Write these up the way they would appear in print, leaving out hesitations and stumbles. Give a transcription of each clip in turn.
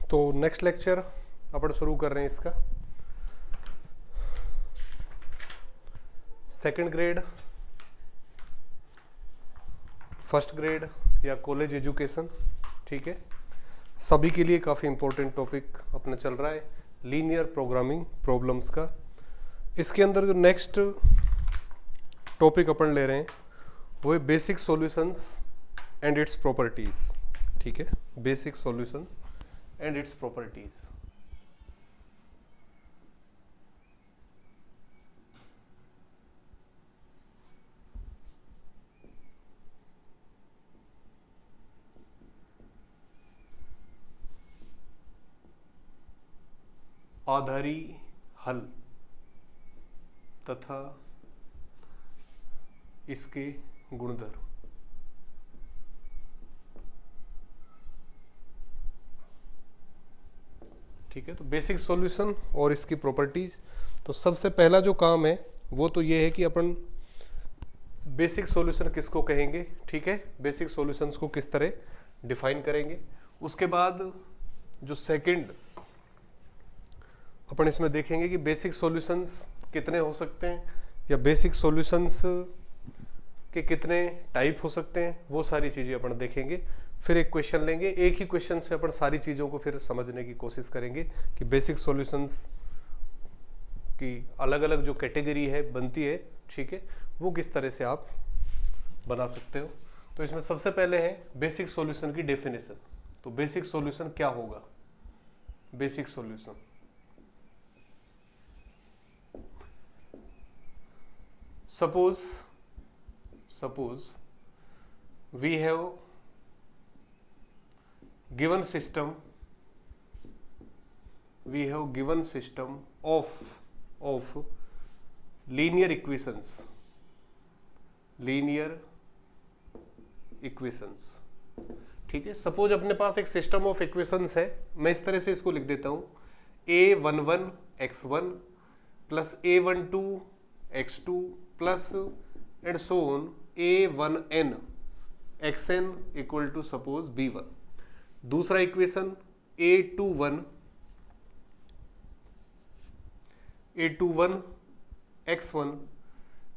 तो next lecture अपन शुरू कर रहे हैं इसका सेकंड ग्रेड, फर्स्ट ग्रेड या कॉलेज एजुकेशन। ठीक है, सभी के लिए काफ़ी इंपॉर्टेंट टॉपिक अपना चल रहा है लीनियर प्रोग्रामिंग प्रॉब्लम्स का। इसके अंदर जो नेक्स्ट टॉपिक अपन ले रहे हैं वो है basic solutions and its properties. ठीक है, basic solutions and its properties. आधारी हल तथा इसके गुणधर्म। ठीक है, तो बेसिक सॉल्यूशन और इसकी प्रॉपर्टीज। तो सबसे पहला जो काम है वो तो ये है कि अपन बेसिक सॉल्यूशन किसको कहेंगे। ठीक है, बेसिक सॉल्यूशंस को किस तरह डिफाइन करेंगे। उसके बाद जो सेकंड अपन इसमें देखेंगे कि बेसिक सॉल्यूशंस कितने हो सकते हैं या बेसिक सॉल्यूशंस के कितने टाइप हो सकते हैं, वो सारी चीज़ें अपन देखेंगे। फिर एक क्वेश्चन लेंगे, एक ही क्वेश्चन से अपन सारी चीज़ों को फिर समझने की कोशिश करेंगे कि बेसिक सॉल्यूशंस की अलग अलग जो कैटेगरी है बनती है, ठीक है, वो किस तरह से आप बना सकते हो। तो इसमें सबसे पहले है बेसिक सॉल्यूशन की डेफिनेशन। तो बेसिक सॉल्यूशन क्या होगा। Basic solution suppose we have given system of linear equations ठीक है। सपोज अपने पास एक सिस्टम ऑफ इक्वेशंस है, मैं इस तरह से इसको लिख देता हूं a11 x1 plus a12 x2 plus and so on a1n xn equal to suppose b1। दूसरा equation a21 x1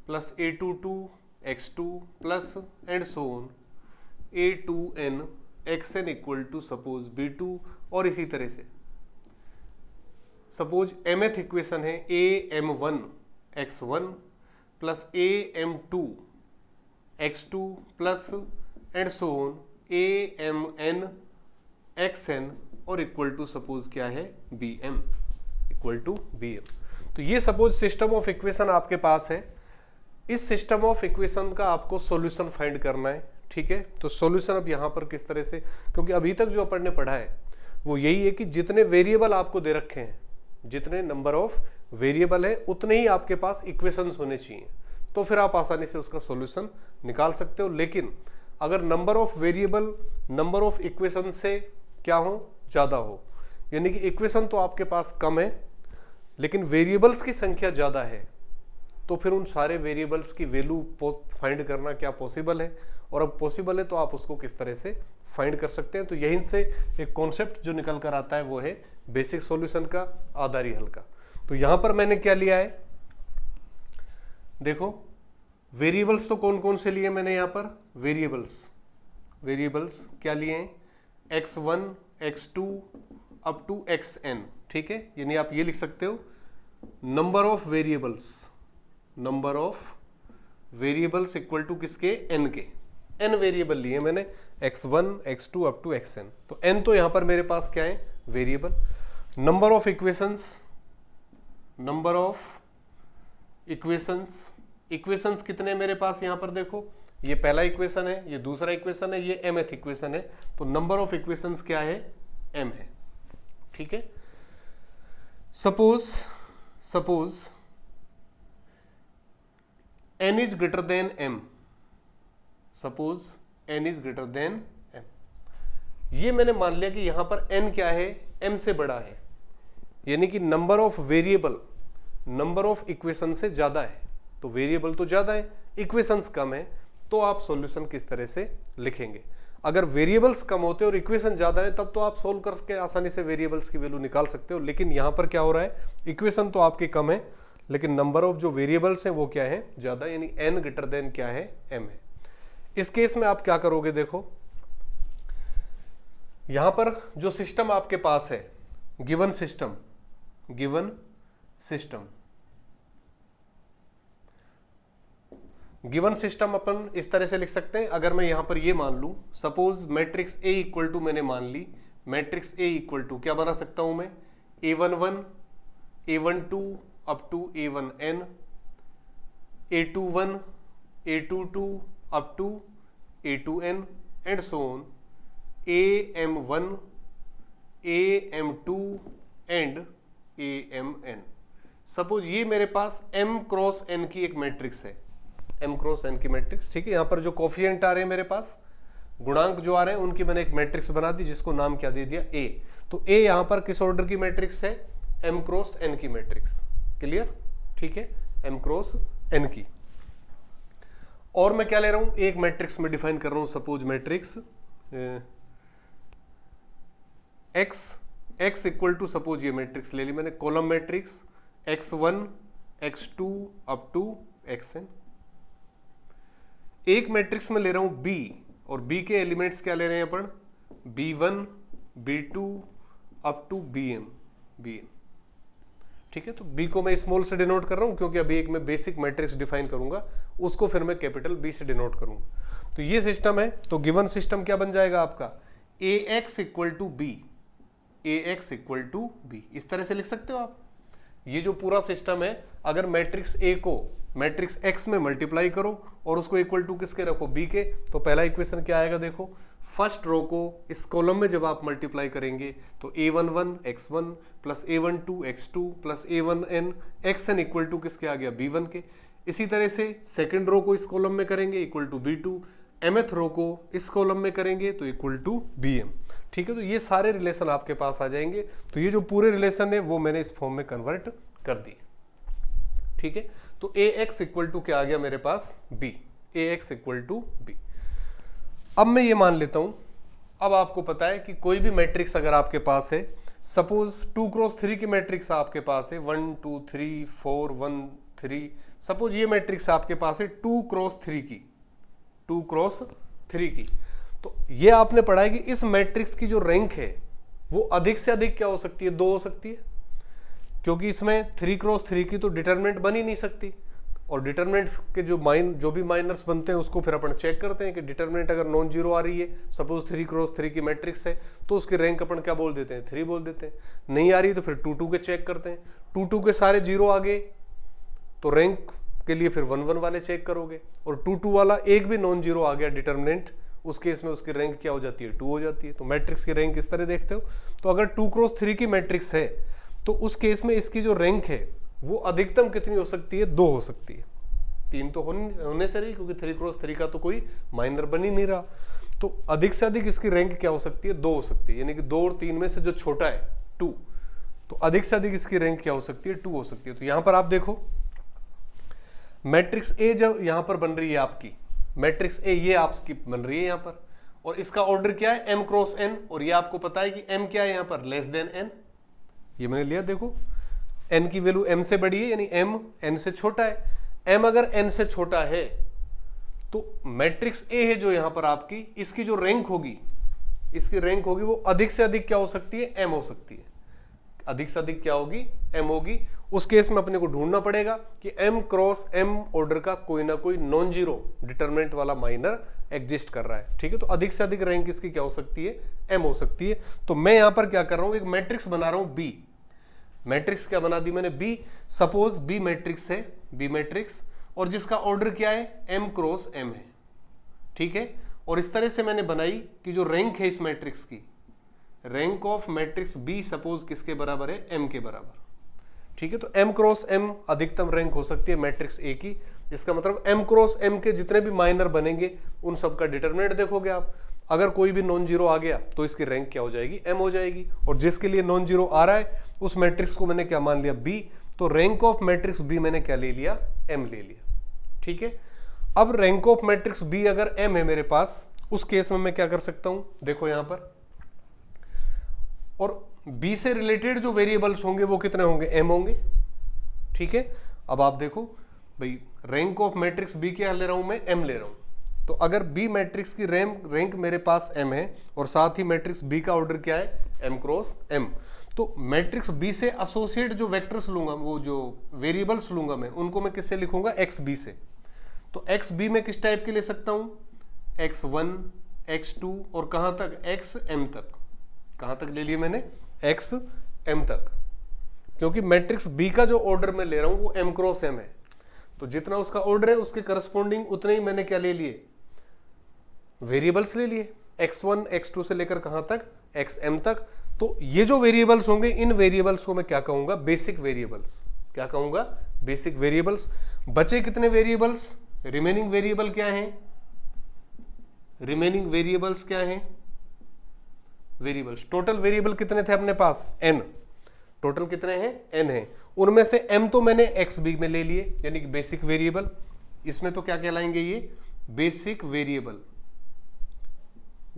plus a22 x2 plus and so on a2n xn equal to suppose b2। और इसी तरह से suppose mth equation है am1 x1 plus am2 x2 plus and so on amn xn और equal to suppose क्या है bm equal to bm। तो ये सपोज सिस्टम ऑफ इक्वेशन आपके पास है। इस सिस्टम ऑफ इक्वेशन का आपको सॉल्यूशन फाइंड करना है। ठीक है, तो सॉल्यूशन अब यहाँ पर किस तरह से, क्योंकि अभी तक जो अपन ने पढ़ा है वो यही है कि जितने वेरिएबल आपको दे रखे हैं, जितने नंबर ऑफ वेरिएबल है उतने ही आपके पास इक्वेशंस होने चाहिए, तो फिर आप आसानी से उसका सॉल्यूशन निकाल सकते हो। लेकिन अगर number of variable number of equation से क्या हो, ज़्यादा हो, यानी कि इक्वेशन तो आपके पास कम है लेकिन वेरिएबल्स की संख्या ज़्यादा है, तो फिर उन सारे वेरिएबल्स की वैल्यू फाइंड करना क्या पॉसिबल है। और अब पॉसिबल है तो आप उसको किस तरह से फाइंड कर सकते हैं। तो यहीं से एक कॉन्सेप्ट जो निकल कर आता है वो है बेसिक सॉल्यूशन का, आधारी हल का। तो यहां पर मैंने क्या लिया है, देखो वेरिएबल्स तो कौन कौन से लिए मैंने यहां पर, वेरिएबल्स क्या लिए हैं, x1 x2 up to xn। ठीक है, यानी आप ये लिख सकते हो number of variables equal to किसके, n के। n वेरिएबल लिए मैंने x1 x2 up to xn। तो n तो यहां पर मेरे पास क्या है, वेरिएबल। नंबर ऑफ इक्वेशंस कितने मेरे पास यहां पर देखो, ये पहला इक्वेशन है, ये दूसरा इक्वेशन है, ये mth इक्वेशन है। तो नंबर ऑफ इक्वेशंस क्या है, m है। ठीक है, suppose n is greater than m, suppose n is greater than m। ये मैंने मान लिया कि यहां पर n क्या है, m से बड़ा है, यानी कि number of variable number of equation से ज्यादा है। तो वेरिएबल तो ज्यादा है, इक्वेशंस कम है, तो आप सॉल्यूशन किस तरह से लिखेंगे। अगर वेरिएबल्स कम होते और इक्वेशन ज्यादा है तब तो आप सोल्व करके आसानी से वेरिएबल्स की वैल्यू निकाल सकते हो, लेकिन यहां पर क्या हो रहा है, इक्वेशन तो आपकी कम है लेकिन नंबर ऑफ जो वेरिएबल्स हैं वो क्या है, ज्यादा, यानी n ग्रेटर देन क्या है, m है। इस केस में आप क्या करोगे, देखो यहां पर जो सिस्टम आपके पास है, गिवन सिस्टम अपन इस तरह से लिख सकते हैं। अगर मैं यहां पर ये मान लूं, suppose matrix A equal to, मैंने मान ली मैट्रिक्स A इक्वल टू क्या बना सकता हूं मैं, A11 A12 up to A1n, A21 A22 up to A2n and so on, AM1 AM2 and AMN। Suppose ये मेरे पास m क्रॉस n की एक मैट्रिक्स है, m क्रॉस n की मैट्रिक्स, ठीक है। यहां पर जो कोफिशिएंट आ रहे हैं मेरे पास, गुणांक जो आ रहे हैं, उनकी मैंने एक मैट्रिक्स बना दी जिसको नाम क्या दे दिया, A। तो A यहां पर किस ऑर्डर की मैट्रिक्स है, m क्रॉस n की मैट्रिक्स, क्लियर, ठीक है, m क्रॉस n की। और मैं क्या ले रहा हूं, एक मैट्रिक्स में डिफाइन कर रहा हूं, suppose matrix x equal to, suppose ये मैट्रिक्स ले ली मैंने, column matrix x1 x2 up to xn। एक मैट्रिक्स में ले रहा हूं B, और B के एलिमेंट्स क्या ले रहे हैं अपन, B1 B2 up to BM, ठीक है। तो B को मैं स्मॉल से डिनोट कर रहा हूं क्योंकि अभी एक मैं बेसिक मैट्रिक्स डिफाइन करूंगा, उसको फिर मैं कैपिटल B से डिनोट करूंगा। तो ये सिस्टम है, तो गिवन सिस्टम क्या बन जाएगा आपका, AX equal to B, AX equal to B, इस तरह से लिख सकते हो आप। ये जो पूरा सिस्टम है, अगर मैट्रिक्स A को मैट्रिक्स X में मल्टीप्लाई करो और उसको इक्वल टू किसके रखो, B के, तो पहला इक्वेशन क्या आएगा, देखो फर्स्ट रो को इस कॉलम में जब आप मल्टीप्लाई करेंगे तो A11 x1 plus A12 x2 plus A1n xn equal to किसके आ गया, B1 के। इसी तरह से सेकंड रो को इस कॉलम में करेंगे इक्वल टू B2, mth रो को इस कॉलम में करेंगे तो इक्वल टू BM, ठीक है। तो ये सारे रिलेशन आपके पास आ जाएंगे। तो ये जो पूरे रिलेशन है वो मैंने इस फॉर्म में कन्वर्ट कर दिए, ठीक है। तो AX इक्वल टू क्या आ गया मेरे पास, B, AX equal to B। अब मैं ये मान लेता हूं, अब आपको पता है कि कोई भी मैट्रिक्स अगर आपके पास है, सपोज 2 क्रॉस 3 की मैट्रिक्स आपके पास है, 1 2 3 4 1 3, सपोज ये मैट्रिक्स आपके पास है 2 क्रॉस 3 की, 2 क्रॉस 3 की। तो ये आपने पढ़ा है कि इस मैट्रिक्स की जो रैंक है वो अधिक से अधिक क्या हो सकती है, 2 हो सकती है, क्योंकि इसमें 3 क्रॉस 3 की तो डिटरमिनेंट बन ही नहीं सकती। और डिटरमिनेंट के जो भी माइनर्स बनते हैं उसको फिर अपन चेक करते हैं कि डिटरमिनेंट अगर नॉन जीरो आ रही है, सपोज 3 क्रॉस 3 की मैट्रिक्स है, तो उसकी रैंक अपन क्या बोल देते हैं, 3 बोल देते हैं। नहीं आ रही तो फिर 2 2 के चेक करते हैं, 2 2 के सारे जीरो आ गए तो रैंक के लिए फिर 1 1 वाले चेक करोगे, और 2 2 वाला एक भी नॉन जीरो आ गया डिटरमिनेंट, उस केस में उसकी रैंक क्या हो जाती है, 2 हो जाती है। तो मैट्रिक्स की रैंक इस तरह देखते हो। तो अगर 2 क्रॉस 3 की मैट्रिक्स है तो उस केस में इसकी जो रैंक है वो अधिकतम कितनी हो सकती है, 2 हो सकती है। 3 तो होने से रही, क्योंकि 3 क्रॉस 3 का तो कोई माइनर बन ही नहीं रहा। तो अधिक से अधिक इसकी रैंक क्या हो सकती है, 2 हो सकती है, यानी कि 2 और 3 में से जो छोटा है 2, तो अधिक से अधिक इसकी रैंक क्या हो सकती है, 2 हो सकती है। तो यहां पर आप देखो मैट्रिक्स ए जब यहां पर बन रही है आपकी, मैट्रिक्स ए ये आपकी बन रही है यहां पर, और इसका ऑर्डर क्या है, m क्रॉस n, और ये आपको पता है कि m क्या है यहां पर, लेस देन n। ये मैंने लिया, देखो n की वैल्यू m से बड़ी है, यानी m n से छोटा है। m अगर n से छोटा है तो मैट्रिक्स a है जो यहां पर आपकी, इसकी जो रैंक होगी, इसकी रैंक होगी वो अधिक से अधिक क्या हो सकती है, m हो सकती है। अधिक से अधिक क्या होगी, m होगी। उस केस में अपने को ढूंढना पड़ेगा कि m क्रॉस m ऑर्डर का कोई ना कोई नॉन जीरो डिटरमिनेंट वाला माइनर एग्जिस्ट कर रहा है, ठीक है। तो अधिक से अधिक रैंक इसकी क्या हो सकती है, m हो सकती है। तो मैं यहां पर क्या कर रहा हूं, एक मैट्रिक्स बना रहा हूं B। मैट्रिक्स क्या बना दी मैंने, B। सपोज B मैट्रिक्स है, B मैट्रिक्स, और जिसका ऑर्डर क्या है, m क्रॉस m है, ठीक है। और इस तरह से मैंने बनाई कि जो रैंक है इस मैट्रिक्स की, rank of matrix B suppose किसके बराबर है, m के बराबर, ठीक है। तो m क्रॉस m अधिकतम रैंक हो सकती है मैट्रिक्स A की। इसका मतलब m क्रॉस m के जितने भी माइनर बनेंगे उन सब का डिटरमिनेंट देखोगे आप, अगर कोई भी नॉन जीरो आ गया तो इसकी रैंक क्या हो जाएगी, m हो जाएगी। और जिसके लिए नॉन जीरो आ रहा है उस मैट्रिक्स को मैंने क्या मान लिया, B। तो रैंक ऑफ मैट्रिक्स B मैंने क्या ले लिया, m ले लिया, ठीक है। अब रैंक ऑफ मैट्रिक्स B अगर m है मेरे पास, उस केस में मैं क्या कर सकता हूं, देखो यहां पर, और b से रिलेटेड जो वेरिएबल्स होंगे वो कितने होंगे, m होंगे। ठीक है, अब आप देखो भाई, रैंक ऑफ मैट्रिक्स b क्या ले रहा हूं मैं, m ले रहा हूं। तो अगर b मैट्रिक्स की रैंक मेरे पास m है और साथ ही मैट्रिक्स b का ऑर्डर क्या है, m क्रॉस m, तो मैट्रिक्स b से एसोसिएट जो वेक्टर्स लूंगा, वो जो वेरिएबल्स लूंगा मैं, उनको मैं किससे लिखूंगा, xb से। तो xb में किस टाइप के ले सकता हूं, x1 x2 और कहां तक, xm तक। कहां तक ले लिए मैंने, xm तक, क्योंकि मैट्रिक्स b का जो ऑर्डर मैं ले रहा हूं वो m क्रॉस m है। तो जितना उसका ऑर्डर है उसके करस्पॉन्डिंग उतने ही मैंने क्या ले लिए, वेरिएबल्स ले लिए, x1 x2 से लेकर कहां तक, xm तक। तो ये जो वेरिएबल्स होंगे, इन वेरिएबल्स को मैं क्या कहूंगा, बेसिक वेरिएबल्स। क्या कहूंगा, बेसिक वेरिएबल्स। बचे कितने वेरिएबल्स, रिमेनिंग वेरिएबल क्या है, रिमेनिंग वेरिएबल्स क्या है, वेरिएबल्स, टोटल वेरिएबल कितने थे अपने पास, n। टोटल कितने हैं, n है। उनमें से m तो मैंने xb में ले लिए, यानी कि बेसिक वेरिएबल। इसमें तो क्या कहलाएंगे ये, बेसिक वेरिएबल,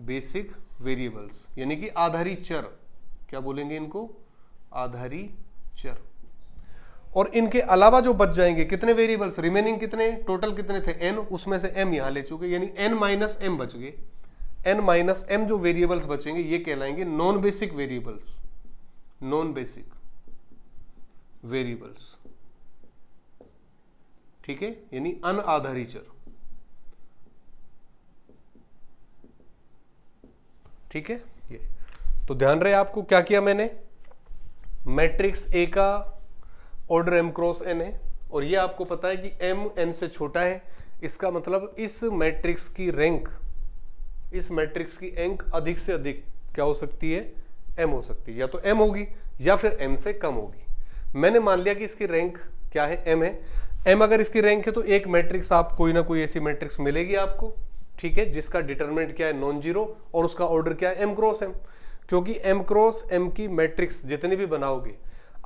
बेसिक वेरिएबल्स, यानी कि आधारी चर। क्या बोलेंगे इनको, आधारी चर। और इनके अलावा जो बच जाएंगे कितने वेरिएबल्स, रिमेनिंग कितने, टोटल कितने थे n, उसमें से m यहां ले चुके, यानी n माइनस m बच गए। n माइनस m जो वेरिएबल्स बचेंगे ये कहलाएंगे non basic variables, non basic variables. ठीक है, यानी अनआधारी चर। ठीक है, ये तो ध्यान रहे आपको, क्या किया मैंने, मैट्रिक्स A का ऑर्डर m क्रॉस n है, और ये आपको पता है कि m n से छोटा है। इसका मतलब इस मैट्रिक्स की रैंक, इस मैट्रिक्स की रैंक अधिक से अधिक क्या हो सकती है, m हो सकती है, या तो m होगी या फिर m से कम होगी। मैंने मान लिया कि इसकी रैंक क्या है, m है। m अगर इसकी रैंक है तो एक मैट्रिक्स, आप कोई ना कोई ऐसी मैट्रिक्स मिलेगी आपको, ठीक है, जिसका डिटरमिनेंट क्या है, नॉन जीरो, और उसका ऑर्डर क्या है, m क्रॉस m। क्योंकि m क्रॉस m की मैट्रिक्स जितनी भी बनाओगे,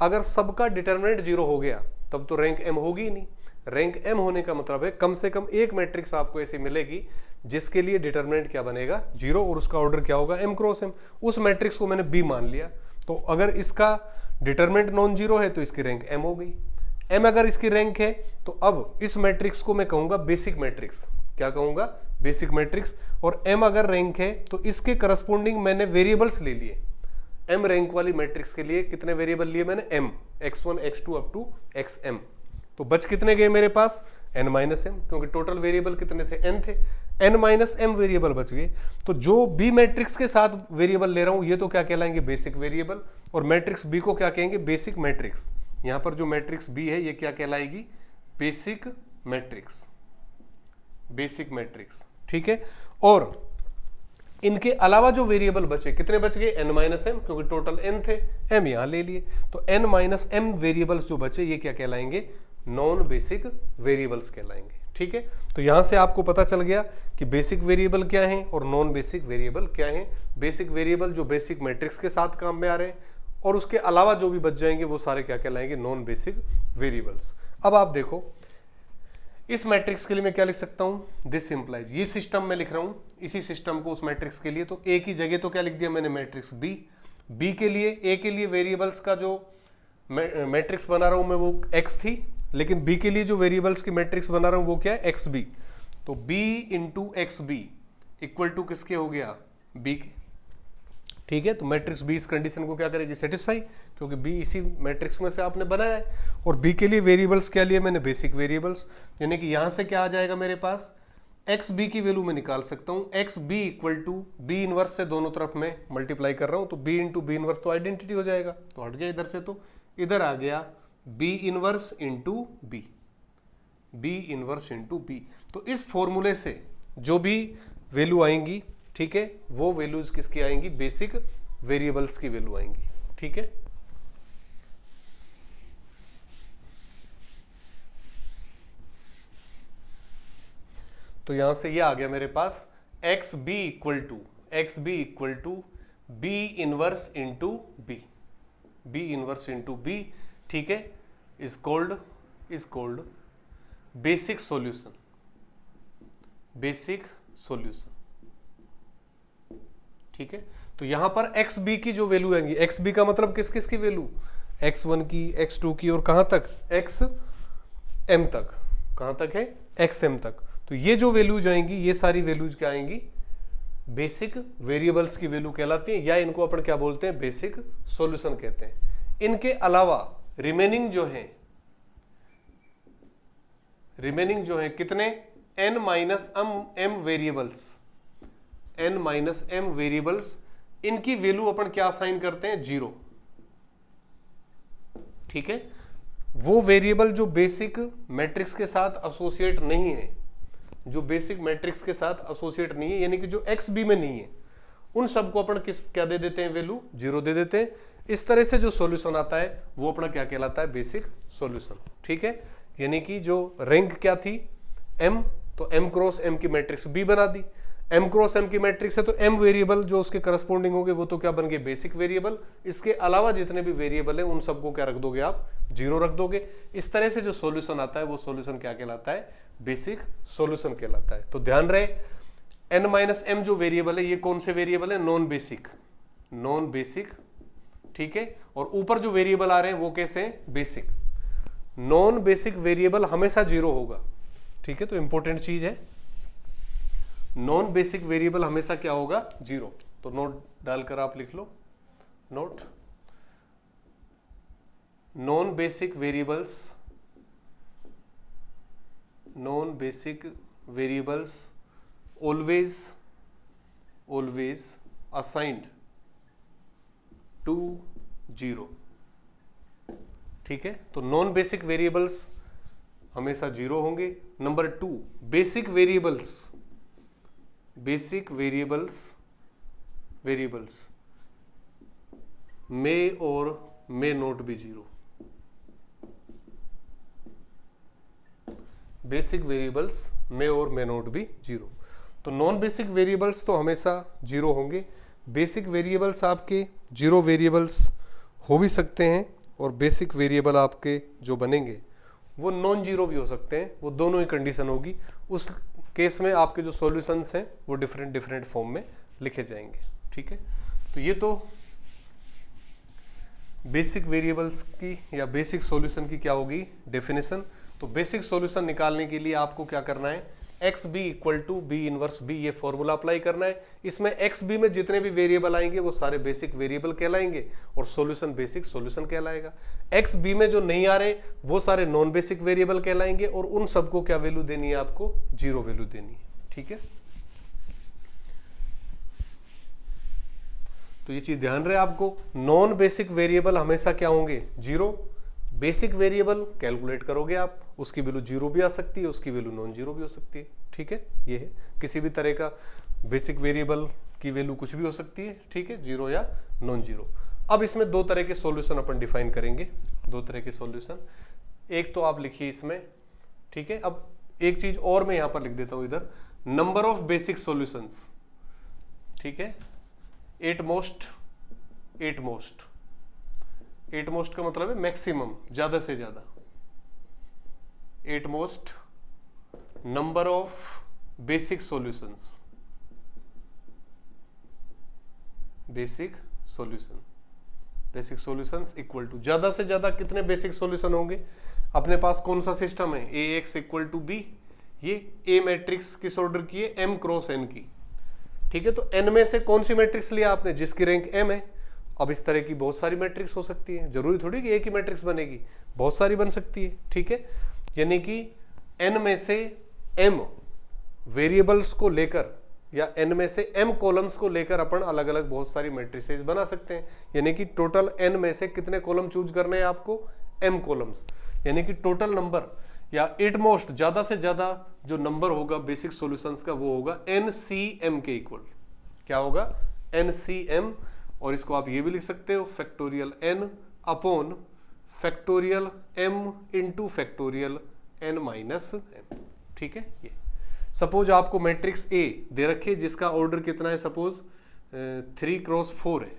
अगर सबका डिटरमिनेंट जीरो हो गया तब तो रैंक m होगी ही नहीं। रैंक m होने का मतलब है कम से कम एक मैट्रिक्स आपको ऐसी मिलेगी जिसके लिए डिटरमिनेंट क्या बनेगा, जीरो, और उसका ऑर्डर क्या होगा, m क्रॉस m। उस मैट्रिक्स को मैंने b मान लिया, तो अगर इसका डिटरमिनेंट नॉन जीरो है तो इसकी रैंक m हो गई। m अगर इसकी रैंक है तो अब इस मैट्रिक्स को मैं कहूंगा बेसिक मैट्रिक्स। क्या कहूंगा, बेसिक मैट्रिक्स। और m अगर रैंक है तो इसके करस्पॉन्डिंग मैंने वेरिएबल्स ले लिए। m रैंक वाली मैट्रिक्स के लिए कितने वेरिएबल लिए मैंने, m, x1 x2 up to xm। तो बच कितने गए मेरे पास, n माइनस m, क्योंकि टोटल वेरिएबल कितने थे, n थे, n माइनस m वेरिएबल बच गए। तो जो b मैट्रिक्स के साथ वेरिएबल ले रहा हूं ये तो क्या कहलाएंगे, बेसिक वेरिएबल, और मैट्रिक्स b को क्या कहेंगे, बेसिक मैट्रिक्स। यहां पर जो मैट्रिक्स b है ये क्या कहलाएगी, बेसिक मैट्रिक्स, बेसिक मैट्रिक्स। ठीक है, और इनके अलावा जो वेरिएबल बचे, कितने बच गए, n माइनस m, क्योंकि टोटल n थे, m यहां ले लिए, तो n माइनस m वेरिएबल्स जो बचे ये क्या कहलाएंगे, नॉन बेसिक वेरिएबल्स कहलाएंगे। ठीक है, तो यहां से आपको पता चल गया कि बेसिक वेरिएबल क्या है और नॉन बेसिक वेरिएबल क्या है। बेसिक वेरिएबल जो बेसिक मैट्रिक्स के साथ काम में आ रहे हैं, और उसके अलावा जो भी बच जाएंगे वो सारे क्या कहलाएंगे, नॉन बेसिक वेरिएबल्स। अब आप देखो इस मैट्रिक्स के लिए मैं क्या लिख सकता हूं, दिस इंप्लाइज, ये सिस्टम में लिख रहा हूं, इसी सिस्टम को उस मैट्रिक्स के लिए, तो ए की जगह तो क्या लिख दिया मैंने, मैट्रिक्स बी। बी के लिए, ए के लिए वेरिएबल्स का जो मैट्रिक्स बना रहा हूं मैं वो एक्स थी, लेकिन बी के लिए जो वेरिएबल्स की मैट्रिक्स बना रहा हूं वो क्या है, एक्स बी। तो B into X B equal to किसके हो गया, बी के। ठीक है, तो मैट्रिक्स बी इस कंडीशन को क्या करेगी, सेटिस्फाई, क्योंकि बी इसी मैट्रिक्स में से आपने बनाया है। और बी के लिए वेरिएबल्स क्या लिए मैंने, बेसिक वेरिएबल्स, यानी कि यहां से क्या आ जाएगा मेरे पास, एक्स बी की वैल्यू मैं निकाल सकता हूं, X B equal to B inverse से दोनों तरफ में मल्टीप्लाई कर रहा हूं, तो बी इंटू बी इनवर्स तो आइडेंटिटी हो जाएगा, तो हट गया इधर से, तो इधर आ गया B inverse into B, B inverse into B. तो इस फॉर्मूले से जो भी वैल्यू आएंगी, ठीक है, वो वैल्यूज किसकी आएंगी, बेसिक वेरिएबल्स की वैल्यू आएंगी। ठीक है, तो यहां से ये आ गया मेरे पास X B equal to B inverse into B, B inverse into B. ठीक है, is called basic solution, basic solution. ठीक है, तो यहां पर एक्स बी की जो वैल्यू आएंगी, एक्स बी का मतलब किस किस की वैल्यू, x1 की, x2 की, और कहां तक, xm तक, कहां तक है, xm तक। तो ये जो वैल्यूज आएंगी, ये सारी वैल्यूज क्या आएंगी, बेसिक वेरिएबल्स की वैल्यू कहलाती है, या इनको अपन क्या बोलते हैं, बेसिक सॉल्यूशन कहते हैं। इनके अलावा रिमेनिंग जो है कितने, n minus m variables, n minus m variables, इनकी वैल्यू अपन क्या असाइन करते हैं, 0। ठीक है, वो वेरिएबल जो बेसिक मैट्रिक्स के साथ एसोसिएट नहीं है, जो बेसिक मैट्रिक्स के साथ एसोसिएट नहीं है, यानी कि जो एक्स बी में नहीं है, उन सबको अपन क्या दे देते हैं, वैल्यू 0 दे देते हैं। इस तरह से जो सॉल्यूशन आता है वो अपना क्या कहलाता है, बेसिक सॉल्यूशन। ठीक है, यानी कि जो रैंक क्या थी, m, तो m क्रॉस m की मैट्रिक्स b बना दी। m क्रॉस m की मैट्रिक्स है तो m वेरिएबल जो उसके करस्पॉन्डिंग होंगे वो तो क्या बन गए, बेसिक वेरिएबल। इसके अलावा जितने भी वेरिएबल है उन सबको क्या रख दोगे आप, 0 रख दोगे। इस तरह से जो सॉल्यूशन आता है वो सॉल्यूशन क्या कहलाता है, बेसिक सॉल्यूशन कहलाता है। तो ध्यान रहे, n माइनस m जो वेरिएबल है ये कौन से वेरिएबल है, नॉन बेसिक। ठीक है, और ऊपर जो वेरिएबल आ रहे हैं वो कैसे हैं, बेसिक। नॉन बेसिक वेरिएबल हमेशा 0 होगा। ठीक है, तो इंपॉर्टेंट चीज है, नॉन बेसिक वेरिएबल हमेशा क्या होगा, 0। तो नोट डालकर आप लिख लो, note, non basic variables always assigned to 0। ठीक है, तो नॉन बेसिक वेरिएबल्स हमेशा 0 होंगे। नंबर 2, बेसिक वेरिएबल्स मे और may not be 0। Basic variables may और मे नॉट बी 0। तो नॉन बेसिक वेरिएबल्स तो हमेशा 0 होंगे। बेसिक वेरिएबल्स आपके 0 वेरिएबल्स हो भी सकते हैं, और बेसिक वेरिएबल आपके जो बनेंगे वो नॉन जीरो भी हो सकते हैं। वो दोनों ही कंडीशन होगी। उस केस में आपके जो सॉल्यूशंस हैं वो डिफरेंट फॉर्म में लिखे जाएंगे। ठीक है, तो ये तो बेसिक वेरिएबल्स की या बेसिक सॉल्यूशन की क्या होगी, डेफिनेशन। तो बेसिक सॉल्यूशन निकालने के लिए आपको क्या करना है, X B equal to B inverse B, ये फॉर्मूला अप्लाई करना है। इसमें एक्स बी में जितने भी वेरिएबल आएंगे वो सारे बेसिक वेरिएबल कहलाएंगे और सॉल्यूशन बेसिक सॉल्यूशन कहलाएगा। एक्स बी में जो नहीं आ रहे वो सारे नॉन बेसिक वेरिएबल कहलाएंगे और उन सबको क्या वैल्यू देनी है, आपको 0 वैल्यू देनी है। ठीक है, तो ये चीज ध्यान रहे आपको, नॉन बेसिक वेरिएबल हमेशा क्या होंगे, 0। बेसिक वेरिएबल कैलकुलेट करोगे आप, उसकी वैल्यू 0 भी आ सकती है, उसकी वैल्यू नॉन जीरो भी हो सकती है। ठीक है, ये है, किसी भी तरह का बेसिक वेरिएबल की वैल्यू कुछ भी हो सकती है। ठीक है, 0 या नॉन जीरो। अब इसमें 2 तरह के सॉल्यूशन अपन डिफाइन करेंगे, 2 तरह के सॉल्यूशन। एक तो आप लिखिए इसमें, ठीक है। अब एक चीज और मैं यहां पर लिख देता हूं इधर, नंबर ऑफ बेसिक सॉल्यूशंस। ठीक है, एट मोस्ट का मतलब है मैक्सिमम, ज्यादा से ज्यादा। At most number of basic solutions, basic solutions equal to, ज्यादा से ज्यादा कितने बेसिक सॉल्यूशन होंगे। अपने पास कौन सा सिस्टम है, ए एक्स इक्वल टू बी, ये ए मैट्रिक्स किस ऑर्डर की है, m क्रॉस n की। ठीक है, तो n में से कौन सी मैट्रिक्स लिया आपने, जिसकी रैंक m है। अब इस तरह की बहुत सारी मैट्रिक्स हो सकती है, जरूरी थोड़ी कि एक ही मैट्रिक्स बनेगी, बहुत सारी बन सकती है। ठीक है, यानी कि n में से m वेरिएबल्स को लेकर या n में से m कॉलम्स को लेकर अपन अलग अलग बहुत सारी मैट्रिसेस बना सकते हैं। यानी कि टोटल n में से कितने कॉलम चूज करने हैं आपको, m कॉलम्स। यानी कि टोटल नंबर या एट मोस्ट ज्यादा से ज्यादा जो नंबर होगा बेसिक सॉल्यूशंस का वो होगा NCM के इक्वल। क्या होगा, NCM। और इसको आप ये भी लिख सकते हो, factorial n upon factorial m into factorial n minus m। ठीक है, ये सपोज आपको मैट्रिक्स A दे रखे जिसका ऑर्डर कितना है, सपोज 3 क्रॉस 4 है,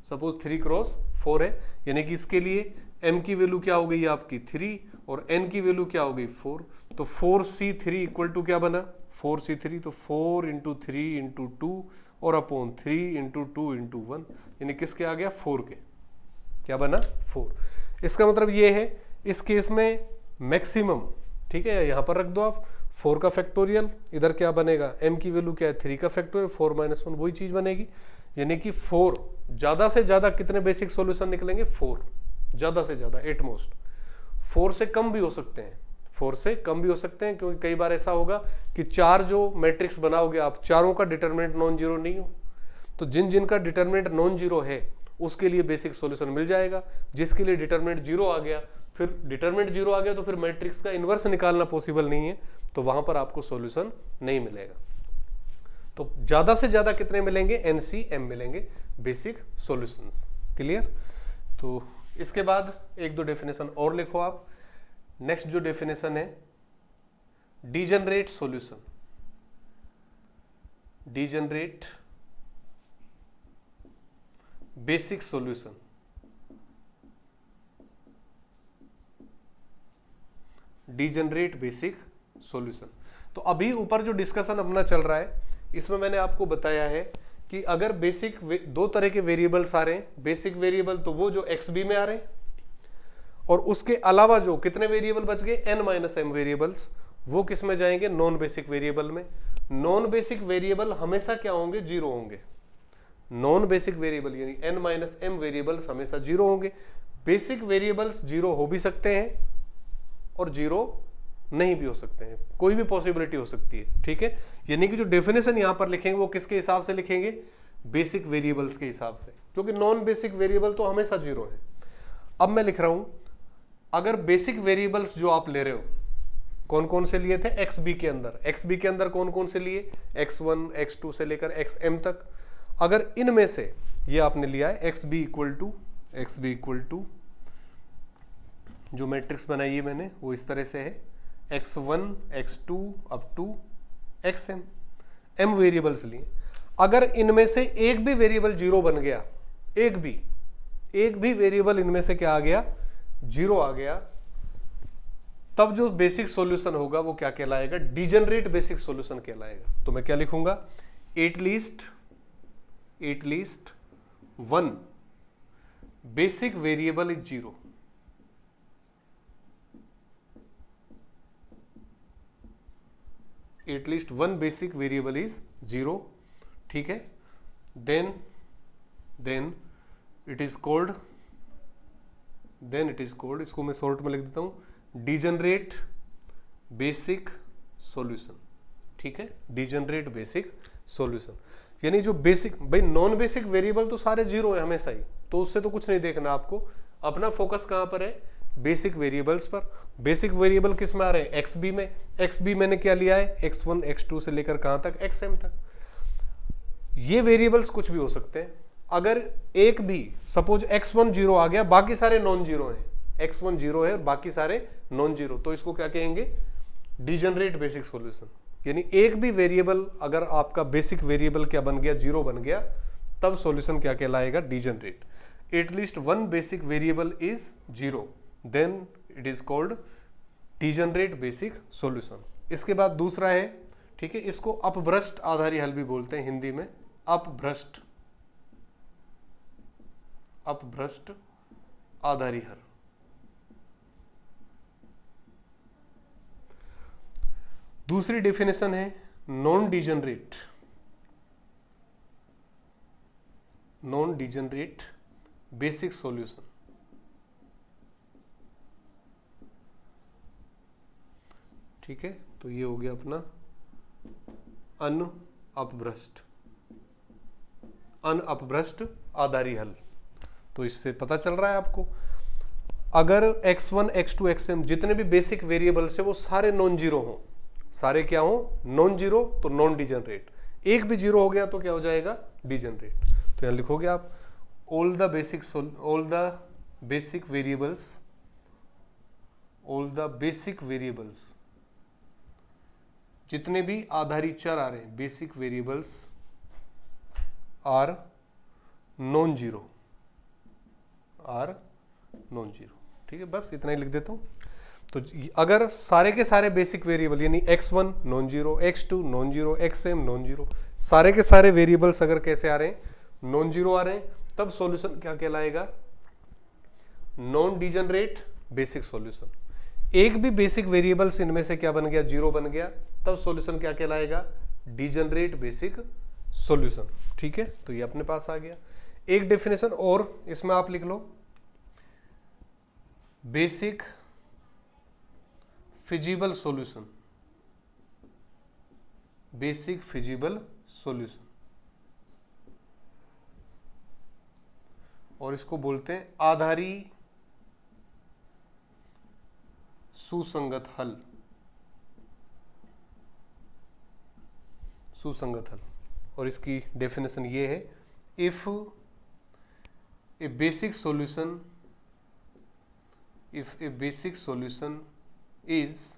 सपोज 3 क्रॉस 4 है। यानी कि इसके लिए m की वैल्यू क्या हो गई आपकी 3 और n की वैल्यू क्या हो गई 4। तो 4c3 इक्वल टू क्या बना, 4c3, तो 4 इंटू 3 इंटू 2 और अपॉन 3 इंटू 2 इंटू 1, यानी किसके आ गया 4 के, क्या बना 4। इसका मतलब ये है इस केस में मैक्सिमम, ठीक है, यहां पर रख दो आप 4 का फैक्टोरियल, इधर क्या बनेगा m की वैल्यू क्या है 3 का फैक्टोरियल, 4 माइनस 1 वही चीज बनेगी, यानी कि 4 ज्यादा से ज्यादा कितने बेसिक सॉल्यूशन निकलेंगे 4, ज्यादा से ज्यादा एट मोस्ट, 4 से कम भी हो सकते हैं, 4 से कम भी हो सकते हैं, क्योंकि कई बार ऐसा होगा कि 4 जो मैट्रिक्स बनाओगे आप, चारों का डिटरमिनेंट नॉन जीरो नहीं हो, तो जिन जिन का डिटरमिनेंट नॉन जीरो है उसके लिए बेसिक सॉल्यूशन मिल जाएगा, जिसके लिए डिटरमिनेंट जीरो आ गया, फिर डिटरमिनेंट जीरो आ गया तो फिर मैट्रिक्स का इनवर्स निकालना पॉसिबल नहीं है, तो वहां पर आपको सॉल्यूशन नहीं मिलेगा। तो ज्यादा से ज्यादा कितने मिलेंगे NCM मिलेंगे बेसिक सॉल्यूशंस। क्लियर? तो इसके बाद एक दो डेफिनेशन और लिखो आप। नेक्स्ट जो डेफिनेशन है degenerate solution, degenerate basic solution, degenerate basic solution. तो अभी ऊपर जो डिस्कशन अपना चल रहा है इसमें मैंने आपको बताया है कि अगर बेसिक दो तरह के वेरिएबल्स आ रहे हैं, बेसिक वेरिएबल तो वो जो XB में आ रहे हैं, और उसके अलावा जो कितने वेरिएबल बच गए n-m वेरिएबल्स, वो किस में जाएंगे नॉन बेसिक वेरिएबल में। नॉन बेसिक वेरिएबल हमेशा क्या होंगे जीरो होंगे, नॉन बेसिक वेरिएबल यानी n-m वेरिएबल्स हमेशा जीरो होंगे। बेसिक वेरिएबल्स जीरो हो भी सकते हैं और जीरो नहीं भी हो सकते हैं, कोई भी पॉसिबिलिटी हो सकती है, ठीक है। यानी कि जो डेफिनेशन यहां पर लिखेंगे वो किसके हिसाब से लिखेंगे, बेसिक वेरिएबल्स के हिसाब से, क्योंकि नॉन बेसिक वेरिएबल तो हमेशा जीरो है। अब मैं लिख रहा हूं, अगर बेसिक वेरिएबल्स जो आप ले रहे हो कौन कौन से लिए थे XB के अंदर, XB के अंदर कौन कौन से लिए X1 X2 से लेकर XM तक, अगर इनमें से ये आपने लिया है XB इक्वल टू जो मैट्रिक्स बनाई है मैंने वो इस तरह से है X1 X2 up to XM, M variables लिए। अगर इनमें से एक भी वेरिएबल जीरो बन गया, एक भी वेरिएबल इनमें से क्या आ गया जीरो आ गया, तब जो बेसिक सॉल्यूशन होगा वो क्या कहलाएगा, डीजनरेट बेसिक सॉल्यूशन कहलाएगा। तो मैं क्या लिखूंगा, at least one basic variable is zero, at least one basic variable is zero, ठीक है। देन इट इज कॉल्ड, इसको मैं शॉर्ट में लिख देता हूं डीजनरेट बेसिक सॉल्यूशन, ठीक है, डीजनरेट बेसिक सॉल्यूशन। यानी जो बेसिक, भाई नॉन बेसिक वेरिएबल तो सारे जीरो है हमेशा ही, तो उससे तो कुछ नहीं देखना आपको, अपना फोकस कहां पर है, बेसिक वेरिएबल्स पर। बेसिक वेरिएबल किस में आ रहे हैं, XB में। XB मैंने क्या लिया है, X1 X2 से लेकर कहां तक, XM तक। ये वेरिएबल्स कुछ भी हो सकते हैं। अगर एक भी सपोज X1 जीरो आ गया, बाकी सारे नॉन जीरो हैं, X1 जीरो है और बाकी सारे नॉन जीरो, तो इसको क्या कहेंगे, डीजनरेट बेसिक सॉल्यूशन। यानी एक भी वेरिएबल अगर आपका बेसिक वेरिएबल क्या बन गया, जीरो बन गया, तब सॉल्यूशन क्या कहलाएगा, degenerate. At least one basic variable is zero, then it is called degenerate basic solution. इसके बाद दूसरा है, ठीक है, इसको अपभ्रष्ट आधारी हल भी बोलते हैं हिंदी में, अपभ्रष्ट आधारी हल। दूसरी डेफिनेशन है नॉन डीजनरेट बेसिक सॉल्यूशन, ठीक है। तो ये हो गया अपना अनअपभ्रष्ट आधारी हल। तो इससे पता चल रहा है आपको, अगर X1 X2 XM जितने भी बेसिक वेरिएबल्स है वो सारे नॉन जीरो हों, सारे क्या हो, नॉन जीरो, तो नॉन डीजनरेट। एक भी जीरो हो गया तो क्या हो जाएगा, डीजनरेट। तो यहां लिखोगे आप ऑल द बेसिक वेरिएबल्स जितने भी आधारी चर आ रहे हैं, basic variables are non zero, ठीक है, बस इतना ही लिख देता हूं। तो अगर सारे के सारे बेसिक वेरिएबल यानी x1 non zero, x2 non zero, xm non zero, सारे के सारे वेरिएबल्स अगर कैसे आ रहे हैं, नॉन जीरो आ रहे हैं, तब सॉल्यूशन क्या कहलाएगा, नॉन डिजनरेट बेसिक सॉल्यूशन। एक भी बेसिक वेरिएबल्स इनमें से क्या बन गया, जीरो बन गया, तब सॉल्यूशन क्या कहलाएगा, डिजनरेट बेसिक सॉल्यूशन। ठीक है, तो ये अपने पास आ गया। एक डेफिनेशन और इसमें आप लिख लो, basic feasible solution, basic feasible solution, और इसको बोलते हैं आधारी सुसंगत हल, सुसंगत हल। और इसकी डेफिनेशन ये है, if A basic solution, if a basic solution is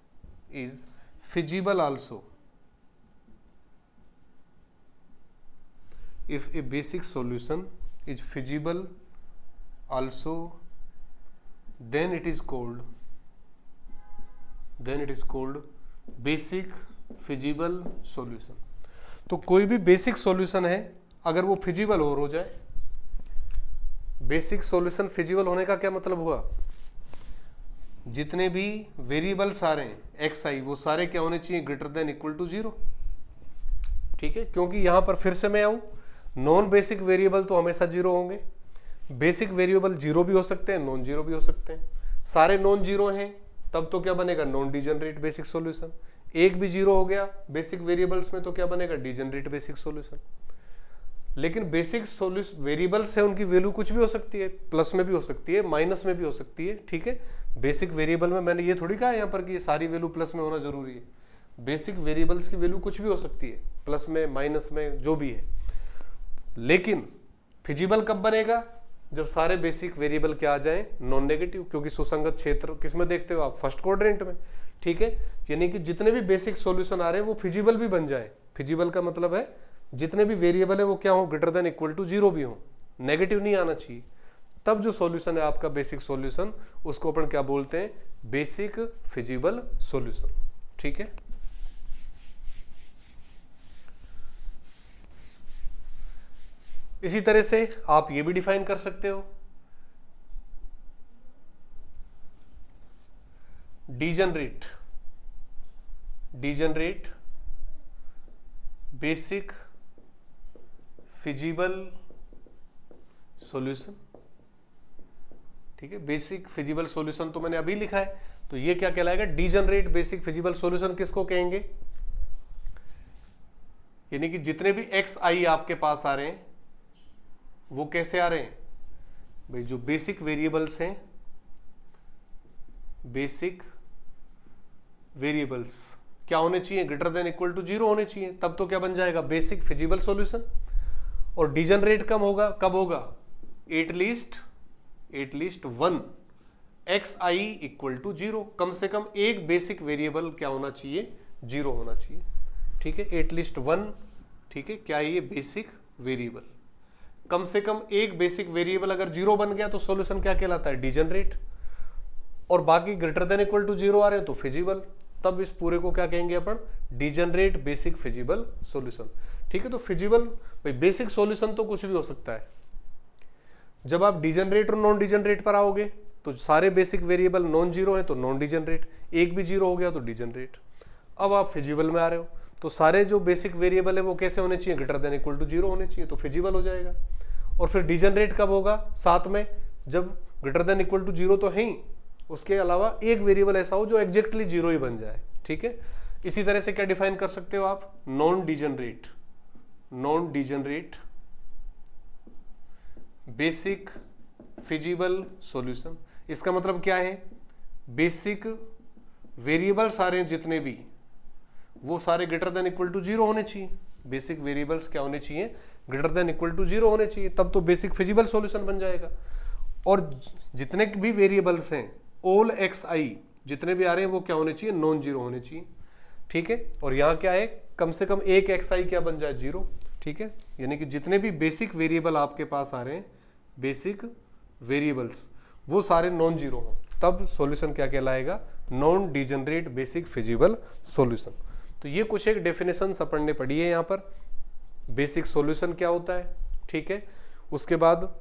feasible also, if a basic solution is feasible also, then it is called basic feasible solution। तो कोई भी बेसिक सॉल्यूशन है अगर वो फिजिबल और हो जाए, बेसिक सॉल्यूशन फिजिबल होने का क्या मतलब हुआ, जितने भी वेरिएबल्स आ रहे हैं एक्स आई, वो सारे क्या होने चाहिए, greater than equal to zero. ठीक है, क्योंकि यहां पर फिर से मैं आऊं, नॉन बेसिक वेरिएबल तो हमेशा जीरो होंगे, बेसिक वेरिएबल जीरो भी हो सकते हैं, नॉन जीरो भी हो सकते हैं। सारे नॉन जीरो हैं तब तो क्या बनेगा, नॉन डिजनरेट बेसिक सॉल्यूशन। एक भी जीरो हो गया बेसिक वेरिएबल्स में तो क्या बनेगा, डिजनरेट बेसिक सॉल्यूशन। लेकिन बेसिक सॉल्यूशन वेरिएबल्स है, उनकी वैल्यू कुछ भी हो सकती है, प्लस में भी हो सकती है, माइनस में भी हो सकती है। ठीक है, बेसिक वेरिएबल में मैंने ये थोड़ी कहा यहाँ पर कि सारी वैल्यू प्लस में होना जरूरी है, बेसिक वेरिएबल्स की वैल्यू कुछ भी हो सकती है, प्लस में, माइनस में, जो भी है। लेकिन फिजिबल कब बनेगा, जब सारे बेसिक वेरिएबल क्या आ जाए, नॉन नेगेटिव, क्योंकि सुसंगत क्षेत्र किसमें देखते हो आप, फर्स्ट क्वाड्रेंट में। ठीक है, यानी कि जितने भी बेसिक सॉल्यूशन आ रहे हैं वो फिजिबल भी बन जाए। फिजिबल का मतलब है जितने भी वेरिएबल है वो क्या हो, greater than equal to zero भी हो, नेगेटिव नहीं आना चाहिए। तब जो सॉल्यूशन है आपका बेसिक सॉल्यूशन, उसको अपन क्या बोलते हैं, बेसिक फिजिबल सॉल्यूशन। ठीक है, इसी तरह से आप ये भी डिफाइन कर सकते हो, डिजनरेट बेसिक फिजिबल सॉल्यूशन। ठीक है, बेसिक फिजिबल सॉल्यूशन तो मैंने अभी लिखा है, तो ये क्या कहलाएगा, डिजनरेट बेसिक फिजिबल सॉल्यूशन। किसको कहेंगे, यानी कि जितने भी एक्स आई आपके पास आ रहे हैं वो कैसे आ रहे हैं भाई, जो बेसिक वेरिएबल्स हैं, बेसिक वेरिएबल्स क्या होने चाहिए, greater than equal to zero होने चाहिए, तब तो क्या बन जाएगा, बेसिक फिजिबल सॉल्यूशन। और डिजनरेट कब होगा, at least one X I equal to zero, कम से कम एक बेसिक वेरिएबल क्या होना चाहिए, जीरो होना चाहिए। ठीक है, एटलीस्ट वन। ठीक है, क्या है ये, बेसिक वेरिएबल, कम से कम एक बेसिक वेरिएबल अगर जीरो बन गया तो सॉल्यूशन क्या कहलाता है, डिजनरेट। और बाकी greater than equal to zero आ रहे हैं तो फिजिबल, तब इस पूरे को क्या कहेंगे अपन, डिजनरेट बेसिक फिजिबल सॉल्यूशन। ठीक है, तो फिजिबल भाई बेसिक सॉल्यूशन तो कुछ भी हो सकता है। जब आप डिजनरेट और नॉन डिजनरेट पर आओगे तो सारे बेसिक वेरिएबल नॉन जीरो है तो नॉन डिजनरेट, एक भी जीरो हो गया तो डिजनरेट। अब आप फिजिबल में आ रहे हो तो सारे जो बेसिक वेरिएबल है वो कैसे होने चाहिए, greater than equal to zero होने चाहिए, तो फिजिबल हो जाएगा। और फिर डिजनरेट कब होगा, साथ में, जब greater than equal to zero तो है ही, उसके अलावा एक वेरिएबल ऐसा हो जो एग्जैक्टली जीरो ही बन जाए। ठीक है, इसी तरह से क्या डिफाइन कर सकते हो आप, non degenerate basic feasible solution. इसका मतलब क्या है, बेसिक वेरिएबल्स आ रहे हैं जितने भी, वो सारे greater than equal to zero होने चाहिए। बेसिक वेरिएबल्स क्या होने चाहिए, greater than equal to zero होने चाहिए, तब तो बेसिक फिजिबल सॉल्यूशन बन जाएगा। और जितने भी वेरिएबल्स हैं, ऑल एक्स आई जितने भी आ रहे हैं वो क्या होने चाहिए, नॉन जीरो होने चाहिए। ठीक है, और यहाँ क्या है, कम से कम एक एक्स आई क्या बन जाए, जीरो। ठीक है, यानी कि जितने भी बेसिक वेरिएबल आपके पास आ रहे हैं, बेसिक वेरिएबल्स, वो सारे नॉन जीरो हों, तब सॉल्यूशन क्या कहलाएगा, non degenerate basic feasible solution. तो ये कुछ एक डेफिनेशंस अपन ने पढ़ी है यहाँ पर। बेसिक सॉल्यूशन क्या होता है, ठीक है, उसके बाद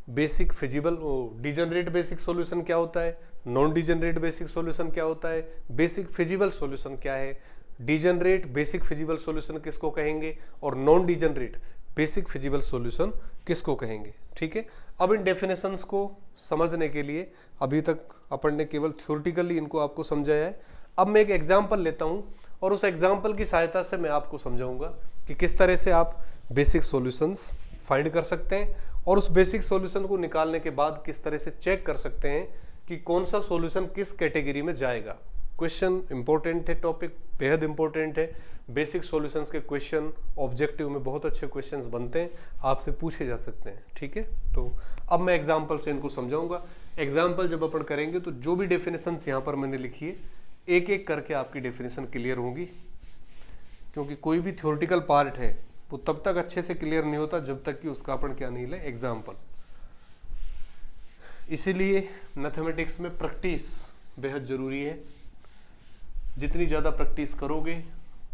basic feasible degenerate basic solution क्या होता है, नॉन डिजनरेट बेसिक सॉल्यूशन क्या होता है, बेसिक फिजिबल सॉल्यूशन क्या है, डिजनरेट बेसिक फिजिबल सॉल्यूशन किसको कहेंगे, और non degenerate basic feasible solution किसको कहेंगे, ठीक है। अब इन डेफिनेशंस को समझने के लिए अभी तक अपन ने केवल थ्योरेटिकली इनको आपको समझाया है। अब मैं एक एग्जाम्पल लेता हूं और उस एग्जाम्पल की सहायता से मैं आपको समझाऊंगा कि किस तरह से आप बेसिक सॉल्यूशंस फाइंड कर सकते हैं और उस बेसिक सॉल्यूशन को निकालने के बाद किस तरह से चेक कर सकते हैं कि कौन सा सॉल्यूशन किस कैटेगरी में जाएगा। क्वेश्चन इंपॉर्टेंट है, टॉपिक बेहद इंपॉर्टेंट है। बेसिक सॉल्यूशंस के क्वेश्चन ऑब्जेक्टिव में बहुत अच्छे क्वेश्चंस बनते हैं, आपसे पूछे जा सकते हैं, ठीक है। तो अब मैं एग्जांपल से इनको समझाऊंगा। एग्जांपल जब अपन करेंगे तो जो भी डेफिनेशंस यहाँ पर मैंने लिखी है एक एक करके आपकी डेफिनेशन क्लियर होंगी, क्योंकि कोई भी थ्योरेटिकल पार्ट है वो तब तक अच्छे से क्लियर नहीं होता जब तक कि उसका अपन क्या नहीं ले, एग्जाम्पल। इसीलिए मैथमेटिक्स में प्रैक्टिस बेहद जरूरी है। जितनी ज़्यादा प्रैक्टिस करोगे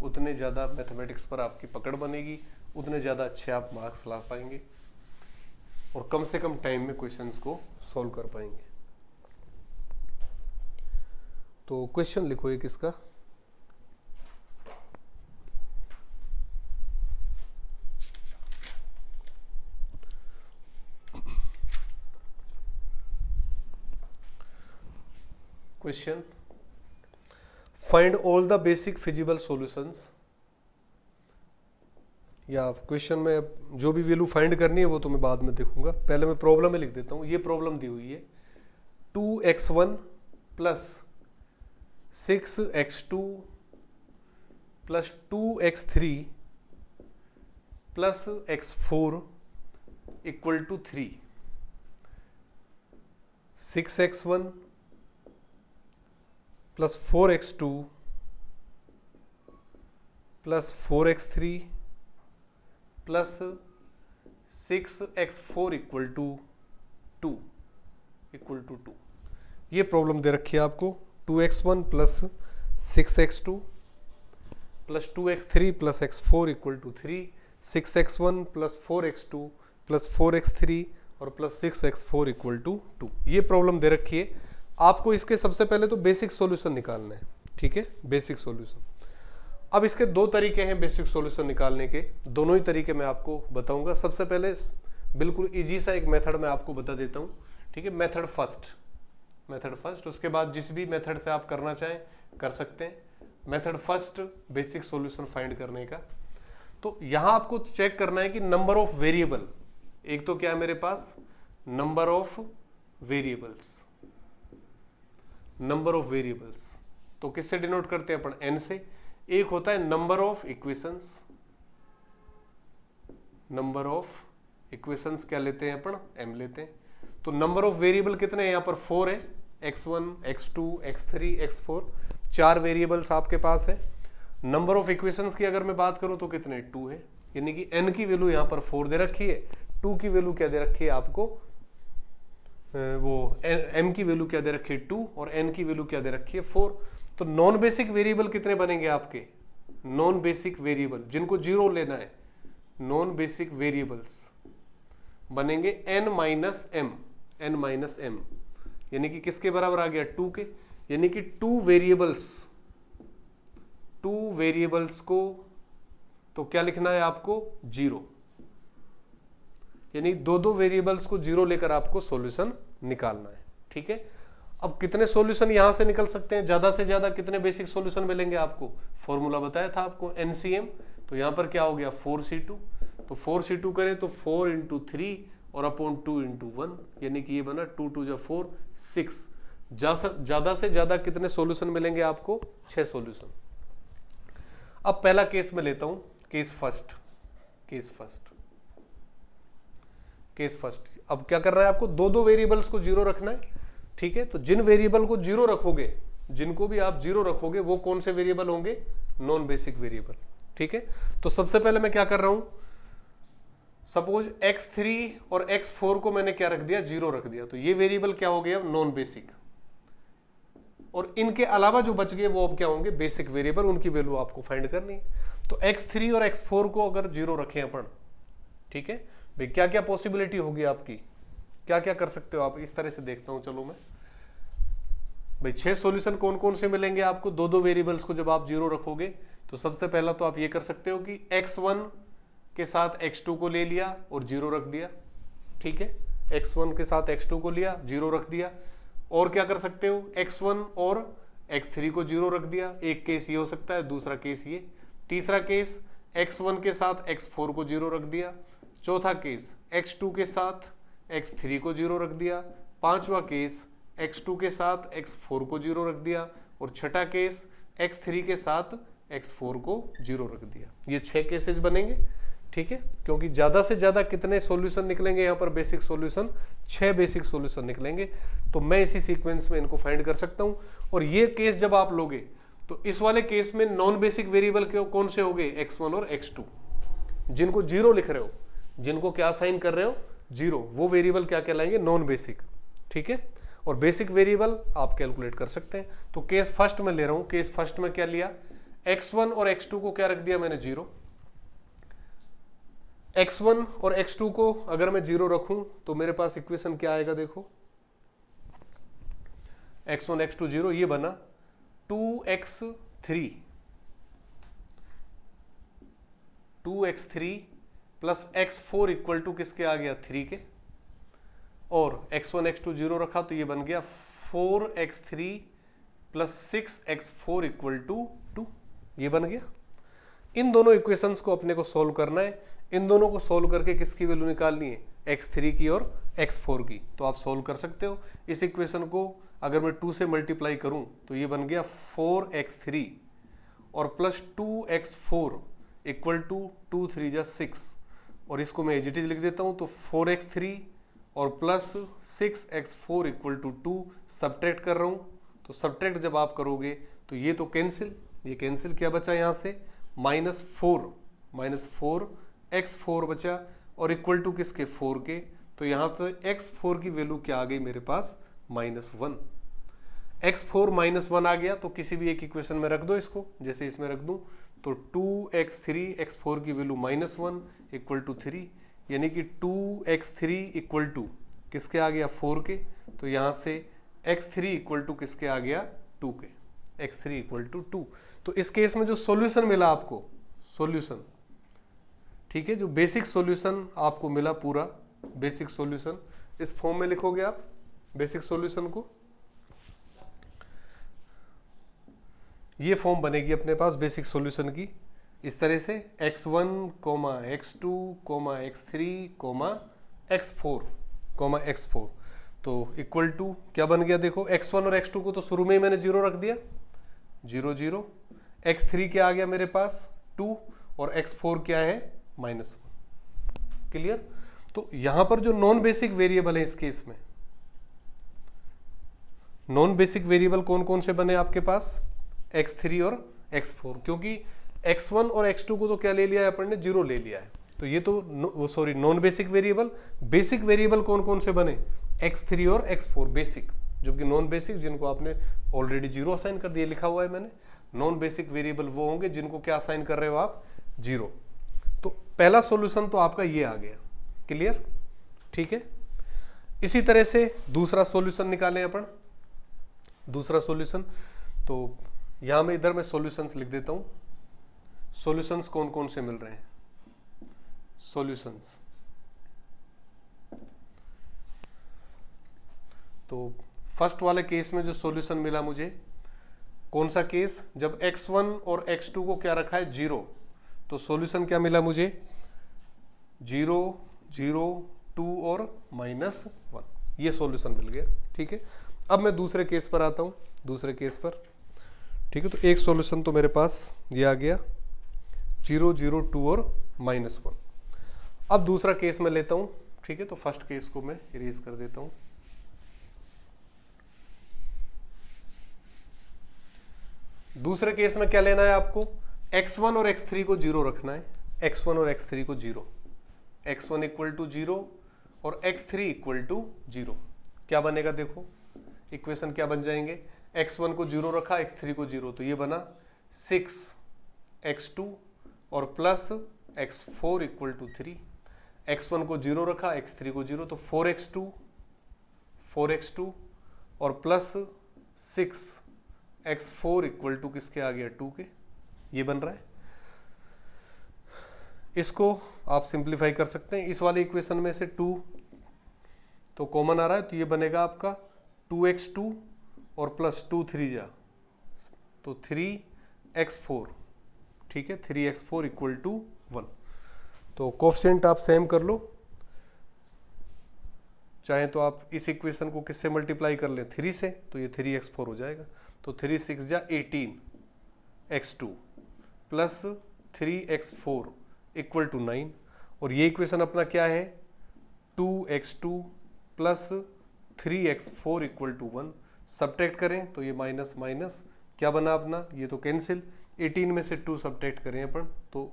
उतने ज़्यादा मैथमेटिक्स पर आपकी पकड़ बनेगी, उतने ज़्यादा अच्छे आप मार्क्स ला पाएंगे और कम से कम टाइम में क्वेश्चंस को सॉल्व कर पाएंगे। तो क्वेश्चन लिखो एक इसका। Question, find all the basic feasible solutions. या क्वेश्चन में जो भी वैल्यू फाइंड करनी है वो तो मैं बाद में देखूंगा, पहले मैं प्रॉब्लम में लिख देता हूं। ये प्रॉब्लम दी हुई है 2x1 plus 6x2 plus 2x3 plus x4 equal to 3। 6x1 plus 4x2 plus 4x3 plus 6x4 equal to 2 ये प्रॉब्लम दे रखी है आपको। 2x1 plus 6x2 plus 2x3 plus x4 equal to 3, 6x1 plus 4x2 plus 4x3 और plus 6x4 equal to 2 ये problem दे रखी है। आपको इसके सबसे पहले तो बेसिक सॉल्यूशन निकालना है, ठीक है, बेसिक सॉल्यूशन। अब इसके दो तरीके हैं बेसिक सॉल्यूशन निकालने के, दोनों ही तरीके मैं आपको बताऊंगा। सबसे पहले बिल्कुल इजी सा एक मेथड मैं आपको बता देता हूं, ठीक है, मेथड फर्स्ट। उसके बाद जिस भी मेथड से आप करना चाहें कर सकते हैं। Method first basic solution find करने का। तो यहां आपको चेक करना है कि नंबर ऑफ वेरिएबल, एक तो क्या है मेरे पास number of variables, number of variables तो किससे डिनोट करते हैं अपन, n से। एक होता है number of equations, number of equations क्या लेते हैं अपन, m लेते हैं। तो नंबर ऑफ वेरिएबल कितने हैं यहाँ पर 4 है, x1 x2 x3 x4 4 variables आपके पास है। नंबर ऑफ इक्वेशंस की अगर मैं बात करूं तो कितने 2 है, यानी कि n की वैल्यू यहाँ पर 4 दे रखी है, 2 की वैल्यू क्या दे रखी है आपको, वो m की वैल्यू क्या दे रखी है 2 और n की वैल्यू क्या दे रखी है 4। तो नॉन बेसिक वेरिएबल कितने बनेंगे आपके, नॉन बेसिक वेरिएबल जिनको जीरो लेना है, नॉन बेसिक वेरिएबल्स बनेंगे n माइनस m, यानी कि किसके बराबर आ गया 2 के, यानी कि 2 वेरिएबल्स को तो क्या लिखना है आपको 0, यानी दो वेरिएबल्स को 0 लेकर आपको सॉल्यूशन निकालना है, ठीक है। अब कितने सॉल्यूशन यहां से निकल सकते हैं, ज्यादा से ज्यादा कितने बेसिक सॉल्यूशन मिलेंगे आपको, फॉर्मूला बताया था आपको NCM। तो यहां पर क्या हो गया 4C2, तो 4C2 करें तो 4 इंटू 3 और अपॉन 2 इंटू 1, यानी कि ये बना 2 2 जा 4 6। ज्यादा से ज्यादा कितने सॉल्यूशन मिलेंगे आपको 6 सॉल्यूशन। अब पहला केस में लेता हूं, केस फर्स्ट। अब क्या करना है आपको, दो वेरिएबल्स को 0 रखना है, ठीक है। तो जिन वेरिएबल को 0 रखोगे, जिनको भी आप 0 रखोगे वो कौन से वेरिएबल होंगे, नॉन बेसिक वेरिएबल, ठीक है। तो सबसे पहले मैं क्या कर रहा हूं, सपोज x3 और x4 को मैंने क्या रख दिया 0 रख दिया, तो ये वेरिएबल क्या हो गया नॉन बेसिक। और इनके अलावा जो बच गए वो अब क्या होंगे, बेसिक वेरिएबल, उनकी वैल्यू आपको फाइंड करनी है। तो x3 और x4 को अगर 0 रखें अपन, ठीक है भाई, क्या क्या पॉसिबिलिटी होगी आपकी, क्या क्या कर सकते हो आप, इस तरह से देखता हूं। चलो मैं भाई 6 सॉल्यूशन कौन कौन से मिलेंगे आपको दो दो वेरिएबल्स को जब आप 0 रखोगे। तो सबसे पहला तो आप ये कर सकते हो कि x1 के साथ x2 को ले लिया और 0 रख दिया, ठीक है, x1 के साथ x2 को लिया 0 रख दिया। और क्या कर सकते हो, x1 और x3 को 0 रख दिया। एक केस ये हो सकता है, दूसरा केस ये। तीसरा केस x1 के साथ x4 को 0 रख दिया। चौथा केस x2 के साथ x3 को 0 रख दिया। पांचवा केस x2 के साथ x4 को 0 रख दिया। और छठा केस x3 के साथ x4 को 0 रख दिया। ये 6 केसेस बनेंगे, ठीक है, क्योंकि ज्यादा से ज्यादा कितने सॉल्यूशन निकलेंगे यहाँ पर, बेसिक सॉल्यूशन 6 बेसिक सॉल्यूशन निकलेंगे। तो मैं इसी सीक्वेंस में इनको फाइंड कर सकता हूँ। और ये केस जब आप लोगे तो इस वाले केस में नॉन बेसिक वेरिएबल कौन से हो गए, x1 और x2, जिनको 0 लिख रहे हो, जिनको क्या साइन कर रहे हो 0, वो वेरिएबल क्या कहलाएंगे, नॉन बेसिक, ठीक है। और बेसिक वेरिएबल आप कैलकुलेट कर सकते हैं। तो केस फर्स्ट में ले रहा हूं, केस फर्स्ट में क्या लिया, x1 और x2 को क्या रख दिया मैंने 0। x1 और x2 को अगर मैं 0 रखूं तो मेरे पास इक्वेशन क्या आएगा, देखो x1 x2 0, ये बना 2x3 plus x4 equal to किसके आ गया, 3 के। और x1 x2 0 रखा तो ये बन गया 4x3 plus 6x4 equal to 2, ये बन गया। इन दोनों इक्वेशंस को अपने को सोल्व करना है। इन दोनों को सोल्व करके किसकी वैल्यू निकालनी है, x3 की और x4 की। तो आप सोल्व कर सकते हो। इस इक्वेशन को अगर मैं 2 से मल्टीप्लाई करूं तो ये बन गया 4x3 और प्लस 2x4 इक्वल टू 2 3 जा 6। और इसको मैं एज इट इज लिख देता हूं। तो 4x3 और plus 6x4 equal to 2 subtract कर रहा हूं। तो सब्ट्रैक्ट जब आप करोगे तो ये तो कैंसिल, ये कैंसिल, क्या बचा यहां से, -4 x4 बचा और इक्वल टू किसके, 4 के। तो यहां तो x4 की वैल्यू क्या आ गई मेरे पास, -1। x4 -1 आ गया तो किसी भी एक इक्वेशन में रख दो इसको, जैसे इसमें रख दूं तो 2x3 x4 की वैल्यू -1 इक्वल टू 3, यानी कि 2x3 इक्वल टू किसके आ गया, 4 के। तो यहां से x3 इक्वल टू किसके आ गया, 2 के, x3 इक्वल टू 2। तो इस केस में जो सॉल्यूशन मिला आपको, सॉल्यूशन, ठीक है, जो बेसिक सॉल्यूशन आपको मिला, पूरा बेसिक सॉल्यूशन इस फॉर्म में लिखोगे आप बेसिक सॉल्यूशन को। ये फॉर्म बनेगी अपने पास बेसिक सॉल्यूशन की इस तरह से, x1, x2, x3, x4, तो इक्वल टू क्या बन गया, देखो x1 और x2 को तो शुरू में ही मैंने 0 रख दिया, 0 0। x3 क्या आ गया मेरे पास 2 और x4 क्या है -1। क्लियर। तो यहां पर जो नॉन बेसिक वेरिएबल है इस केस में, नॉन बेसिक वेरिएबल कौन कौन से बने आपके पास, x3 और x4, क्योंकि x1 और x2 को तो क्या ले लिया है अपन ने, 0 ले लिया है। तो ये तो sorry non basic variable. Basic variable कौन कौन से बने, x3 और x4 बेसिक, जो कि नॉन बेसिक जिनको आपने ऑलरेडी 0 असाइन कर दिया, लिखा हुआ है मैंने। नॉन बेसिक वेरिएबल वो होंगे जिनको क्या असाइन कर रहे हो आप, 0। तो पहला सॉल्यूशन तो आपका ये आ गया, क्लियर, ठीक है। इसी तरह से दूसरा सॉल्यूशन निकालें अपन। दूसरा सॉल्यूशन तो यहां में इधर मैं सॉल्यूशंस लिख देता हूं। सॉल्यूशंस कौन कौन से मिल रहे हैं, सॉल्यूशंस, तो फर्स्ट वाले केस में जो सॉल्यूशन मिला मुझे, कौन सा केस, जब x1 और x2 को क्या रखा है 0, तो सॉल्यूशन क्या मिला मुझे, 0 0 2 और -1, ये सॉल्यूशन मिल गया, ठीक है। अब मैं दूसरे केस पर आता हूं, दूसरे केस पर, ठीक है। तो एक सॉल्यूशन तो मेरे पास ये आ गया 0 0 2 और -1। अब दूसरा केस मैं लेता हूं, ठीक है। तो फर्स्ट केस को मैं इरेज कर देता हूं। दूसरे केस में क्या लेना है आपको, x1 और x3 को 0 रखना है, x1 और x3 को 0, x1 इक्वल टू 0 और x3 इक्वल टू 0। क्या बनेगा, देखो इक्वेशन क्या बन जाएंगे, x1 को 0 रखा, x3 को 0, तो ये बना 6x2 और plus x4 equal to 3। x1 को 0 रखा, x3 को 0, तो 4x2 और प्लस 6x4 इक्वल टू किसके आ गया 2 के, ये बन रहा है। इसको आप सिंप्लीफाई कर सकते हैं, इस वाले इक्वेशन में से 2 तो कॉमन आ रहा है, तो ये बनेगा आपका 2x2 और प्लस 2 3 जा तो 3x4, ठीक है, 3x4 इक्वल टू 1। तो कोफिशिएंट आप सेम कर लो, चाहे तो आप इस इक्वेशन को किससे मल्टीप्लाई कर लें 3 से, तो ये 3x4 हो जाएगा। तो 3 6 जा 18x2 plus 3x4 equal to 9, और ये इक्वेशन अपना क्या है 2x2 plus 3x4 equal to 1। Subtract करें तो ये माइनस माइनस क्या बना अपना, ये तो कैंसिल, 18 में से 2 सब्ट्रैक्ट करें अपन तो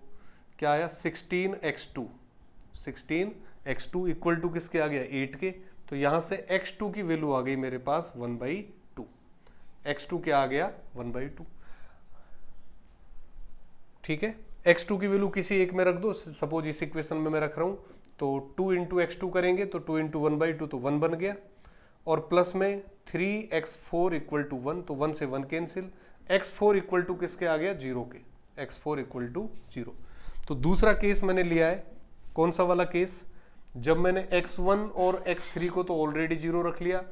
क्या आया 16x2 इक्वल टू किसके आ गया 8 के। तो यहां से x2 की वैल्यू आ गई मेरे पास 1/2, x2 क्या आ गया 1/2, ठीक है। x2 की वैल्यू किसी एक में रख दो, सपोज इस इक्वेशन में मैं रख रहा हूं, तो 2 इंटू x2 करेंगे तो 2 इंटू 1/2 तो 1 बन गया, और प्लस में 3x4 इक्वल टू 1, तो 1 से 1 कैंसिल, x4 इक्वल टू किसके आ गया 0 के, x4 इक्वल टू 0। तो दूसरा केस मैंने लिया है, कौन सा वाला केस, जब मैंने x1 और x3 को तो ऑलरेडी 0 रख लिया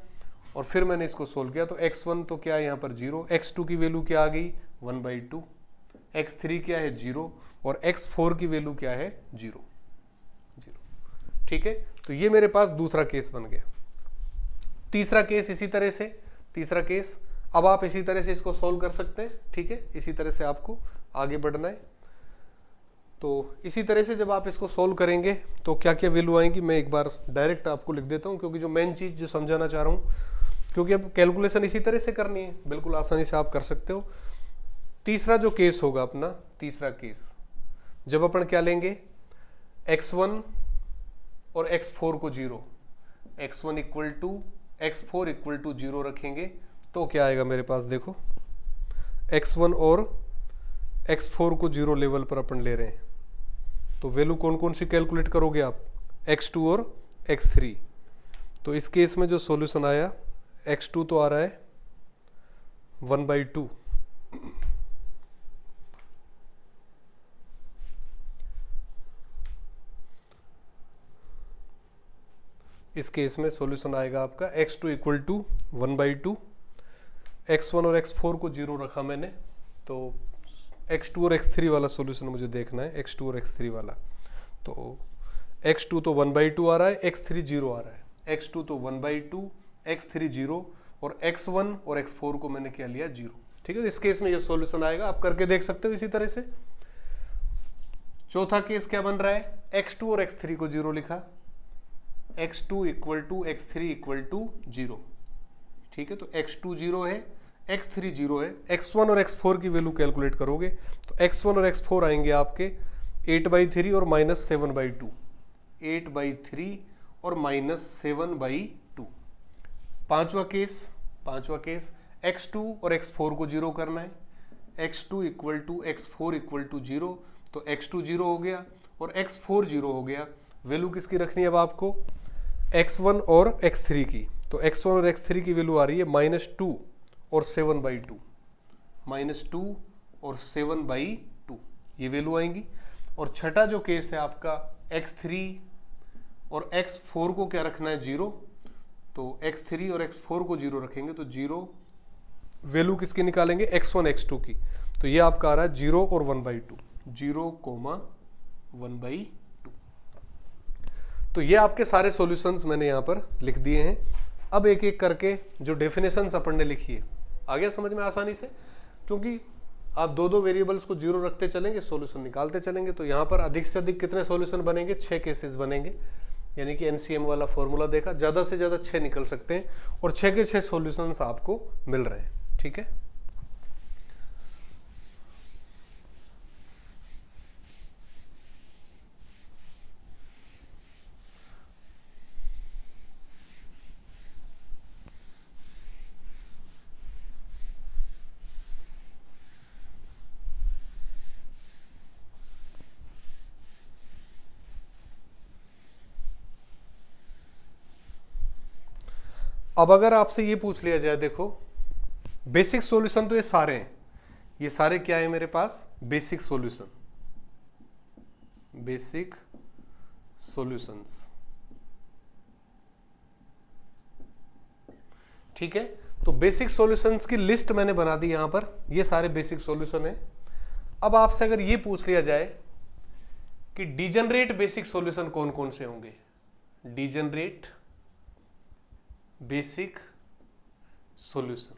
और फिर मैंने इसको सोल्व किया, तो x1 तो क्या है यहाँ पर 0, x2 की वैल्यू क्या आ गई 1/2, x3 क्या है 0 और x4 की वैल्यू क्या है 0, ठीक है। तो ये मेरे पास दूसरा केस बन गया। तीसरा केस इसी तरह से, तीसरा केस अब आप इसी तरह से इसको सॉल्व कर सकते हैं, ठीक है, इसी तरह से आपको आगे बढ़ना है। तो इसी तरह से जब आप इसको सॉल्व करेंगे तो क्या क्या वैल्यू आएंगी, मैं एक बार डायरेक्ट आपको लिख देता हूं, क्योंकि जो मेन चीज जो समझाना चाह रहा हूं, क्योंकि अब कैलकुलेशन इसी तरह से करनी है, बिल्कुल आसानी से आप कर सकते हो। तीसरा जो केस होगा अपना, तीसरा केस जब अपन क्या लेंगे x1 और x4 को 0, x1 equal to x4 equal to 0 रखेंगे, तो क्या आएगा मेरे पास, देखो x1 और x4 को 0 लेवल पर अपन ले रहे हैं, तो वैल्यू कौन कौन सी कैलकुलेट करोगे आप, x2 और x3। तो इस केस में जो सॉल्यूशन आया, x2 तो आ रहा है 1/2, इस केस में सॉल्यूशन आएगा आपका x2 इक्वल टू 1/2, x1 और x4 को 0 रखा मैंने, तो x2 और x3 वाला सॉल्यूशन मुझे देखना है, x2 और x3 वाला, तो x2 तो 1/2 आ रहा है, x3 0 आ रहा है, x2 तो 1/2, x3 0 और x1 और x4 को मैंने क्या लिया 0, ठीक है। इस केस में ये सॉल्यूशन आएगा, आप करके देख सकते हो इसी तरह से। चौथा केस क्या बन रहा है, x2 और x3 को 0 लिखा, x2 equal to x3 equal to 0, ठीक है। तो x2 0 है, x3 0 है, x1 और x4 की वैल्यू कैलकुलेट करोगे तो x1 और x4 आएंगे आपके 8/3 और -7/2, 8/3 और -7/2। पांचवा केस x2 और x4 को 0 करना है, x2 equal to x4 equal to 0, तो x2 0 हो गया और x4 0 हो गया। वैल्यू किसकी रखनी है अब आपको, x1 और x3 की, तो x1 और x3 की वैल्यू आ रही है -2 और 7/2, -2 और 7/2 ये वैल्यू आएंगी। और छठा जो केस है आपका x3 और x4 को क्या रखना है 0, तो x3 और x4 को 0 रखेंगे तो 0 वैल्यू किसकी निकालेंगे x1 x2 की, तो ये आपका आ रहा है 0 और 1/2, 0,1/2। तो ये आपके सारे सॉल्यूशंस मैंने यहाँ पर लिख दिए हैं। अब एक एक करके जो डेफिनेशंस अपन ने लिखी है आ गया समझ में आसानी से, क्योंकि आप दो दो वेरिएबल्स को 0 रखते चलेंगे, सॉल्यूशन निकालते चलेंगे, तो यहाँ पर अधिक से अधिक कितने सॉल्यूशन बनेंगे, 6 केसेस बनेंगे, यानी कि एनसीएम वाला फॉर्मूला देखा, ज़्यादा से ज़्यादा 6 निकल सकते हैं और 6 के 6 सॉल्यूशंस आपको मिल रहे हैं, ठीक है। अब अगर आपसे ये पूछ लिया जाए, देखो बेसिक सॉल्यूशन तो ये सारे हैं, ये सारे क्या है मेरे पास, बेसिक सॉल्यूशन, बेसिक सॉल्यूशंस, ठीक है। तो बेसिक सॉल्यूशंस की लिस्ट मैंने बना दी यहां पर, ये सारे बेसिक सॉल्यूशन है। अब आपसे अगर ये पूछ लिया जाए कि डिजनरेट बेसिक सॉल्यूशन कौन कौन से होंगे, डिजनरेट बेसिक सॉल्यूशन,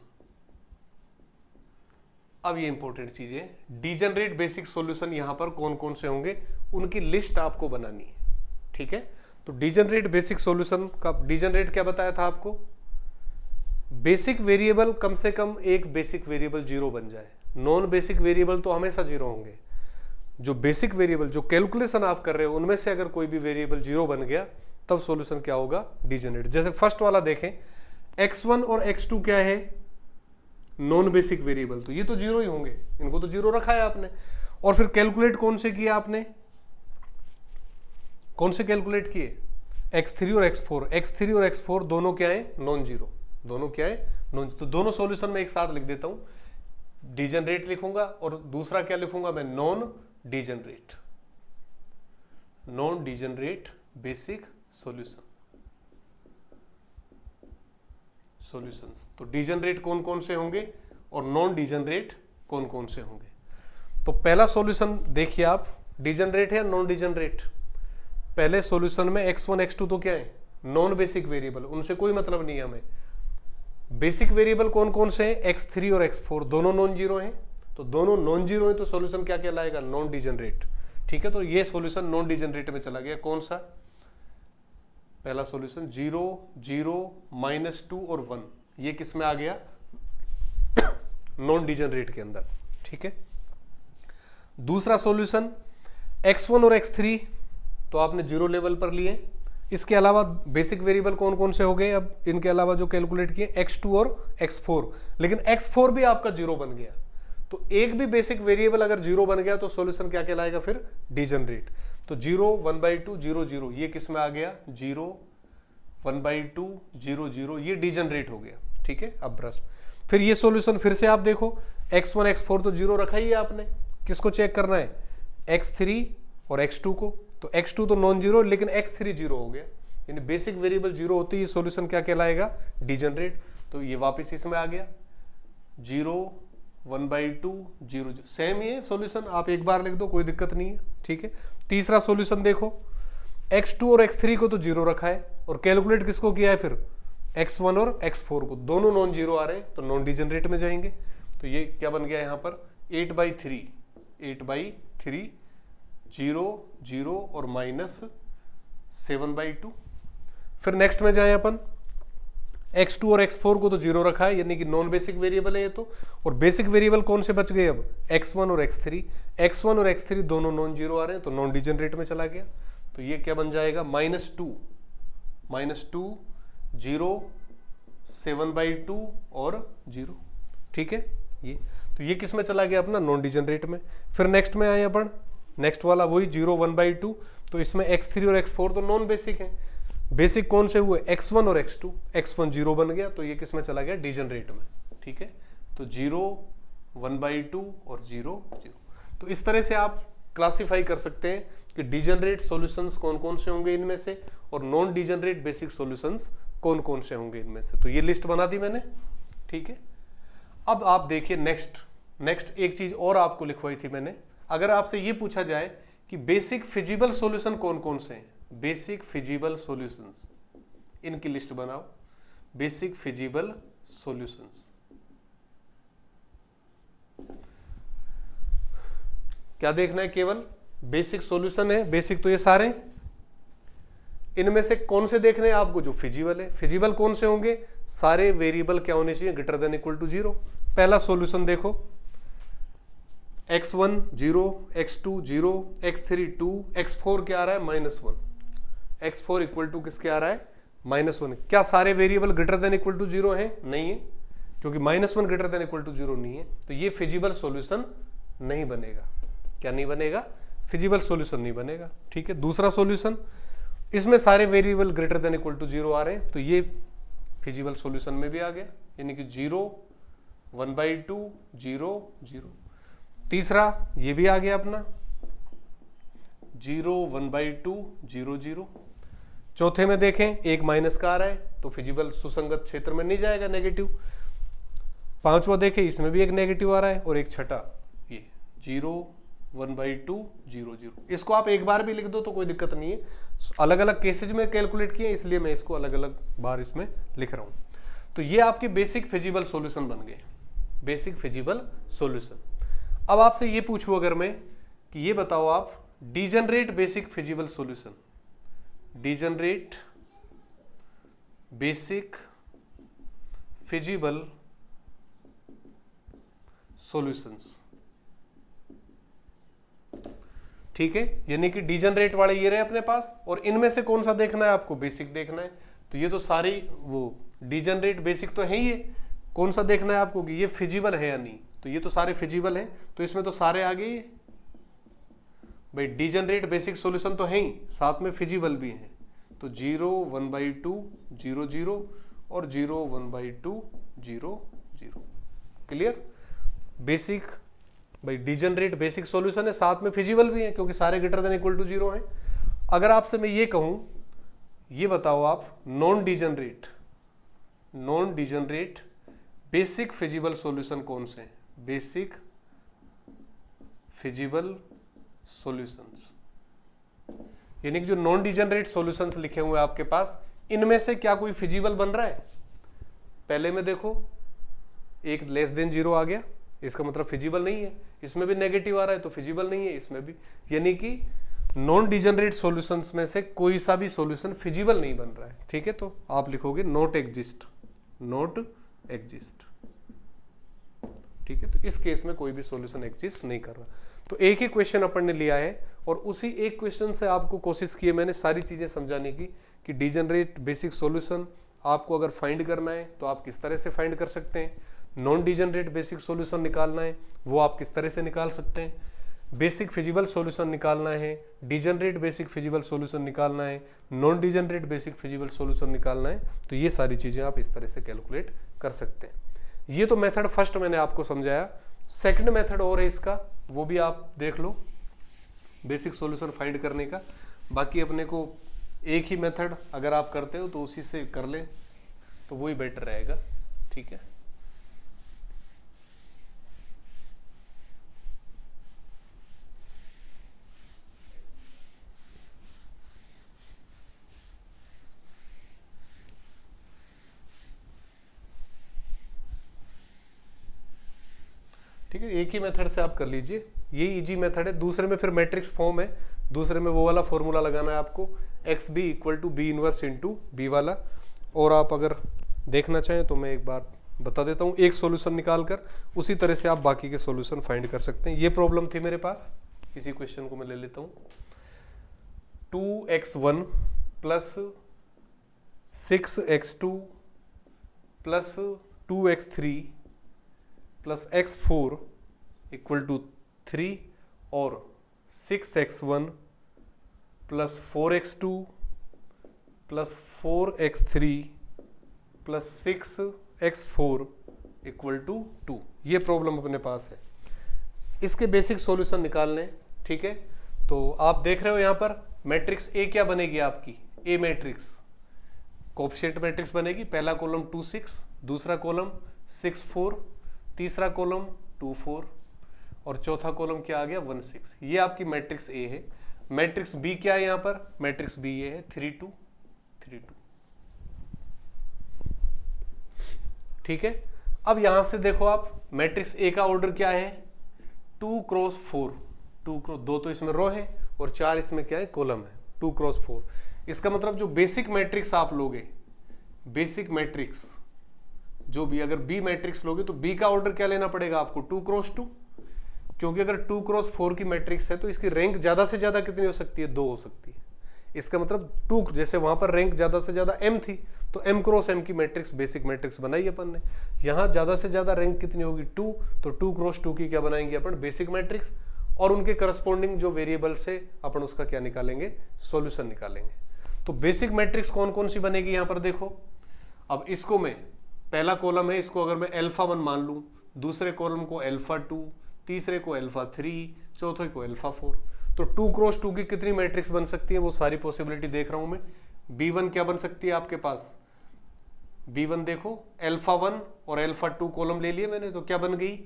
अब ये इंपॉर्टेंट चीज है, डिजनरेट बेसिक सॉल्यूशन यहां पर कौन कौन से होंगे उनकी लिस्ट आपको बनानी है, ठीक है। तो डिजनरेट बेसिक सॉल्यूशन का डिजनरेट क्या बताया था आपको, बेसिक वेरिएबल कम से कम एक बेसिक वेरिएबल जीरो बन जाए, नॉन बेसिक वेरिएबल तो हमेशा जीरो होंगे, जो बेसिक वेरिएबल जो कैलकुलेशन आप कर रहे हो उनमें से अगर कोई भी वेरिएबल जीरो बन गया तब सॉल्यूशन क्या होगा, डिजनरेट। जैसे फर्स्ट वाला देखें, x1 और x2 क्या है, नॉन बेसिक वेरिएबल, तो ये तो जीरो ही होंगे, इनको तो जीरो रखा है आपने। और फिर कैलकुलेट कौन से किया आपने, कौन से कैलकुलेट किए, x3 और x4, x3 और x4 दोनों क्या है, नॉन जीरो, दोनों क्या है, नॉन। तो दोनों सॉल्यूशन में एक साथ लिख देता हूं, डिजनरेट लिखूंगा और दूसरा क्या लिखूंगा मैं, non degenerate, non degenerate basic solution, solutions. तो डिजनरेट कौन कौन से होंगे और नॉन डिजनरेट कौन कौन से होंगे। तो पहला सॉल्यूशन देखिए आप, डिजनरेट है या नॉन डिजनरेट, पहले सॉल्यूशन में x1 x2 तो क्या है, नॉन बेसिक वेरिएबल, उनसे कोई मतलब नहीं है हमें। बेसिक वेरिएबल कौन कौन से हैं, x3 और x4 दोनों नॉन जीरो हैं, तो दोनों नॉन जीरो हैं तो सॉल्यूशन क्या कहलाएगा, नॉन डिजनरेट, ठीक है। तो ये सॉल्यूशन नॉन डिजनरेट में चला गया, कौन सा, पहला सॉल्यूशन 0 0 -2 और 1, ये किस में आ गया, नॉन डिजनरेट के अंदर, ठीक है। दूसरा सॉल्यूशन x1 और x3 तो आपने जीरो लेवल पर लिए, इसके अलावा बेसिक वेरिएबल कौन कौन से हो गए, अब इनके अलावा जो कैलकुलेट किए x2 और x4, लेकिन x4 भी आपका जीरो बन गया, तो एक भी बेसिक वेरिएबल अगर जीरो बन गया तो सॉल्यूशन क्या कहलाएगा फिर, डिजनरेट। तो 0 1/2 0 0 ये किस में आ गया, 0 1/2 0 0, ये डिजनरेट हो गया, ठीक है। अब ब्रश, फिर ये सॉल्यूशन फिर से आप देखो, x1 x4 तो जीरो रखा ही है आपने, किसको चेक करना है, x3 और x2 को, तो x2 तो नॉन जीरो लेकिन x3 जीरो हो गया, यानी बेसिक वेरिएबल जीरो होती है, सॉल्यूशन क्या कहलाएगा, डिजनरेट। तो ये वापस इसमें आ गया 0 1/2 0 0, सेम ही है सॉल्यूशन, आप एक बार लिख दो कोई दिक्कत नहीं है, ठीक है। तीसरा सॉल्यूशन देखो, x2 और x3 को तो जीरो रखा है और कैलकुलेट किसको किया है फिर, x1 और x4 को, दोनों नॉन जीरो आ रहे हैं तो नॉन डिजनरेट में जाएंगे। तो ये क्या बन गया यहाँ पर, 8/3 0 0 और -7/2। फिर नेक्स्ट में जाए अपन, x2 और x4 को तो जीरो रखा है, यानी कि नॉन बेसिक वेरिएबल है ये तो, और बेसिक वेरिएबल कौन से बच गए अब, x1 और x3, x1 और x3 दोनों नॉन जीरो आ रहे हैं तो नॉन डिजनरेट में चला गया। तो ये क्या बन जाएगा, -2 0 7/2 और 0, ठीक है। ये तो ये किस में चला गया अपना, नॉन डिजनरेट में। फिर नेक्स्ट में आए अपन, नेक्स्ट वाला वही 0 1/2, तो इसमें x3 और x4 तो नॉन बेसिक हैं, बेसिक कौन से हुए, x1 और x2, x1 जीरो बन गया तो ये किस में चला गया, डिजनरेट में, ठीक है। तो 0 1/2 और 0 0। तो इस तरह से आप क्लासिफाई कर सकते हैं कि डिजनरेट सॉल्यूशंस कौन कौन से होंगे इनमें से, और नॉन डिजनरेट बेसिक सॉल्यूशंस कौन कौन से होंगे इनमें से। तो ये लिस्ट बना दी मैंने, ठीक है। अब आप देखिए नेक्स्ट एक चीज और आपको लिखवाई थी मैंने, अगर आपसे ये पूछा जाए कि बेसिक फिजिबल सॉल्यूशन कौन कौन से हैं, बेसिक फिजिबल सॉल्यूशंस, इनकी लिस्ट बनाओ, बेसिक फिजिबल सॉल्यूशंस। क्या देखना है, केवल बेसिक सॉल्यूशन है, बेसिक तो ये सारे, इनमें से कौन से देखने हैं आपको, जो फिजिबल है। फिजिबल कौन से होंगे, सारे वेरिएबल क्या होने चाहिए, ग्रेटर देन इक्वल टू 0। पहला सॉल्यूशन देखो, x1 0, x2 0, x3 2, x4 क्या आ रहा है, -1, x4 इक्वल टू किसके आ रहा है, -1। क्या सारे variable greater than equal to 0 है, नहीं है, क्योंकि -1 ग्रेटर देन इक्वल टू 0 नहीं है, तो ये फिजिबल सॉल्यूशन नहीं बनेगा। क्या नहीं बनेगा, फिजिबल सॉल्यूशन नहीं बनेगा, ठीक है। दूसरा सॉल्यूशन, इसमें सारे variable greater than equal to 0 आ रहे हैं, तो ये फिजिबल सॉल्यूशन में भी आ गया, यानी कि 0 1/2 0 0। तीसरा ये भी आ गया अपना 0 1/2 0 0। चौथे में देखें एक माइनस का आ रहा है तो फिजिबल सुसंगत क्षेत्र में नहीं जाएगा, नेगेटिव। पांचवा देखें इसमें भी एक नेगेटिव आ रहा है, और एक छठा ये 0 1/2 0 0। इसको आप एक बार भी लिख दो तो कोई दिक्कत नहीं है, अलग अलग केसेज में कैलकुलेट किए इसलिए मैं इसको अलग अलग बार इसमें लिख रहा हूं। तो ये आपके बेसिक फिजिबल सॉल्यूशन बन गए, बेसिक फिजिबल सॉल्यूशन। अब आपसे ये पूछूं अगर मैं कि ये बताओ आप degenerate basic feasible solution, degenerate basic feasible solutions, ठीक है। यानी कि डिजनरेट वाले ये रहे अपने पास, और इनमें से कौन सा देखना है आपको, बेसिक देखना है। तो ये तो सारी वो डिजनरेट बेसिक तो है ही है, कौन सा देखना है आपको कि ये फिजिबल है या नहीं। तो ये तो सारे फिजिबल हैं, तो इसमें तो सारे आ गए भाई। डिजनरेट बेसिक सॉल्यूशन तो है ही, साथ में फिजिबल भी है। तो 0 1/2 0 0 और 0 1/2 0 0। क्लियर। बेसिक भाई डिजनरेट बेसिक सॉल्यूशन है, साथ में फिजिबल भी है क्योंकि सारे ग्रेटर देन इक्वल टू 0 हैं। अगर आपसे मैं ये कहूं, ये बताओ आप non degenerate basic feasible solution कौन से हैं, बेसिक फिजिबल सॉल्यूशंस, यानी कि जो नॉन डिजनरेट सॉल्यूशंस लिखे हुए हैं आपके पास, इनमें से क्या कोई फिजिबल बन रहा है। पहले में देखो एक लेस देन 0 आ गया, इसका मतलब फिजिबल नहीं है। इसमें भी नेगेटिव आ रहा है तो फिजिबल नहीं है इसमें भी, यानी कि नॉन डिजनरेट सॉल्यूशंस में से कोई सा भी सॉल्यूशन फिजिबल नहीं बन रहा है, ठीक है। तो आप लिखोगे नॉट एग्जिस्ट, ठीक है। तो इस केस में कोई भी सॉल्यूशन एग्जिस्ट नहीं कर रहा। तो एक ही क्वेश्चन अपन ने लिया है और उसी एक क्वेश्चन से आपको कोशिश की है मैंने सारी चीजें समझाने की कि डिजनरेट बेसिक सॉल्यूशन आपको अगर फाइंड करना है तो आप किस तरह से फाइंड कर सकते हैं, नॉन डिजनरेट बेसिक सॉल्यूशन निकालना है वो आप किस तरह से निकाल सकते हैं, बेसिक फिजिबल सॉल्यूशन निकालना है, डिजनरेट बेसिक फिजिबल सॉल्यूशन निकालना है, non degenerate basic feasible solution निकालना है। तो ये सारी चीजें आप इस तरह से कैलकुलेट कर सकते हैं। ये तो मेथड फर्स्ट मैंने आपको समझाया। सेकंड मेथड और है इसका, वो भी आप देख लो, बेसिक सॉल्यूशन फाइंड करने का। बाकी अपने को एक ही मेथड अगर आप करते हो तो उसी से कर ले तो वही बेटर रहेगा, ठीक है। ठीक है, एक ही मेथड से आप कर लीजिए, ये इजी मेथड है। दूसरे में फिर मैट्रिक्स फॉर्म है, दूसरे में वो वाला फॉर्मूला लगाना है आपको, X B equal to B inverse into B वाला। और आप अगर देखना चाहें तो मैं एक बार बता देता हूँ, एक सॉल्यूशन निकाल कर उसी तरह से आप बाकी के सॉल्यूशन फाइंड कर सकते हैं। ये प्रॉब्लम थी मेरे पास, इसी क्वेश्चन को मैं ले लेता हूँ। 2x1 plus 6x2 plus 2x3 plus x4 equal to 3 और 6x1 plus 4x2 plus 4x3 plus 6x4 equal to 2। ये प्रॉब्लम अपने पास है, इसके बेसिक सॉल्यूशन निकालने, ठीक है। तो आप देख रहे हो यहाँ पर मैट्रिक्स ए क्या बनेगी आपकी, ए मैट्रिक्स कोएफिशिएंट मैट्रिक्स बनेगी। पहला कॉलम 2 6, दूसरा कॉलम 6 4, तीसरा कॉलम 2 4 और चौथा कॉलम क्या आ गया 1 6। ये आपकी मैट्रिक्स ए है। मैट्रिक्स बी क्या है यहाँ पर, मैट्रिक्स बी ये है 3 2 3 2, ठीक है। अब यहां से देखो आप मैट्रिक्स ए का ऑर्डर क्या है, 2 क्रॉस 4, 2 क्रॉस 2 तो इसमें रो है और 4 इसमें क्या है कॉलम है, 2 क्रॉस 4। इसका मतलब जो बेसिक मैट्रिक्स आप लोगे, बेसिक मैट्रिक्स जो भी, अगर बी मैट्रिक्स लोगे तो बी का ऑर्डर क्या लेना पड़ेगा आपको, 2 क्रॉस 2, क्योंकि अगर 2 क्रॉस 4 की मैट्रिक्स है तो इसकी रैंक ज्यादा से ज्यादा कितनी हो सकती है, 2 हो सकती है। इसका मतलब 2, जैसे वहां पर रैंक ज्यादा से ज्यादा m थी तो m क्रॉस m की मैट्रिक्स बेसिक मैट्रिक्स बनाई अपन ने। यहां ज्यादा से ज्यादा रैंक कितनी होगी 2, तो 2 क्रॉस 2 की क्या बनाएंगे अपन, बेसिक मैट्रिक्स, और उनके करस्पॉन्डिंग जो वेरिएबल से अपन उसका क्या निकालेंगे, सॉल्यूशन निकालेंगे। तो बेसिक मैट्रिक्स कौन कौन सी बनेगी यहां पर देखो, अब इसको मैं, पहला कॉलम है, इसको अगर मैं अल्फा 1 मान लूं, दूसरे कॉलम को अल्फा 2, तीसरे को अल्फा 3, चौथे को अल्फा 4, तो 2 क्रॉस 2 की कितनी मैट्रिक्स बन सकती है वो सारी पॉसिबिलिटी देख रहा हूं मैं। B1 क्या बन सकती है आपके पास, B1 देखो अल्फा 1 और अल्फा 2 कॉलम ले लिए मैंने, तो क्या बन गई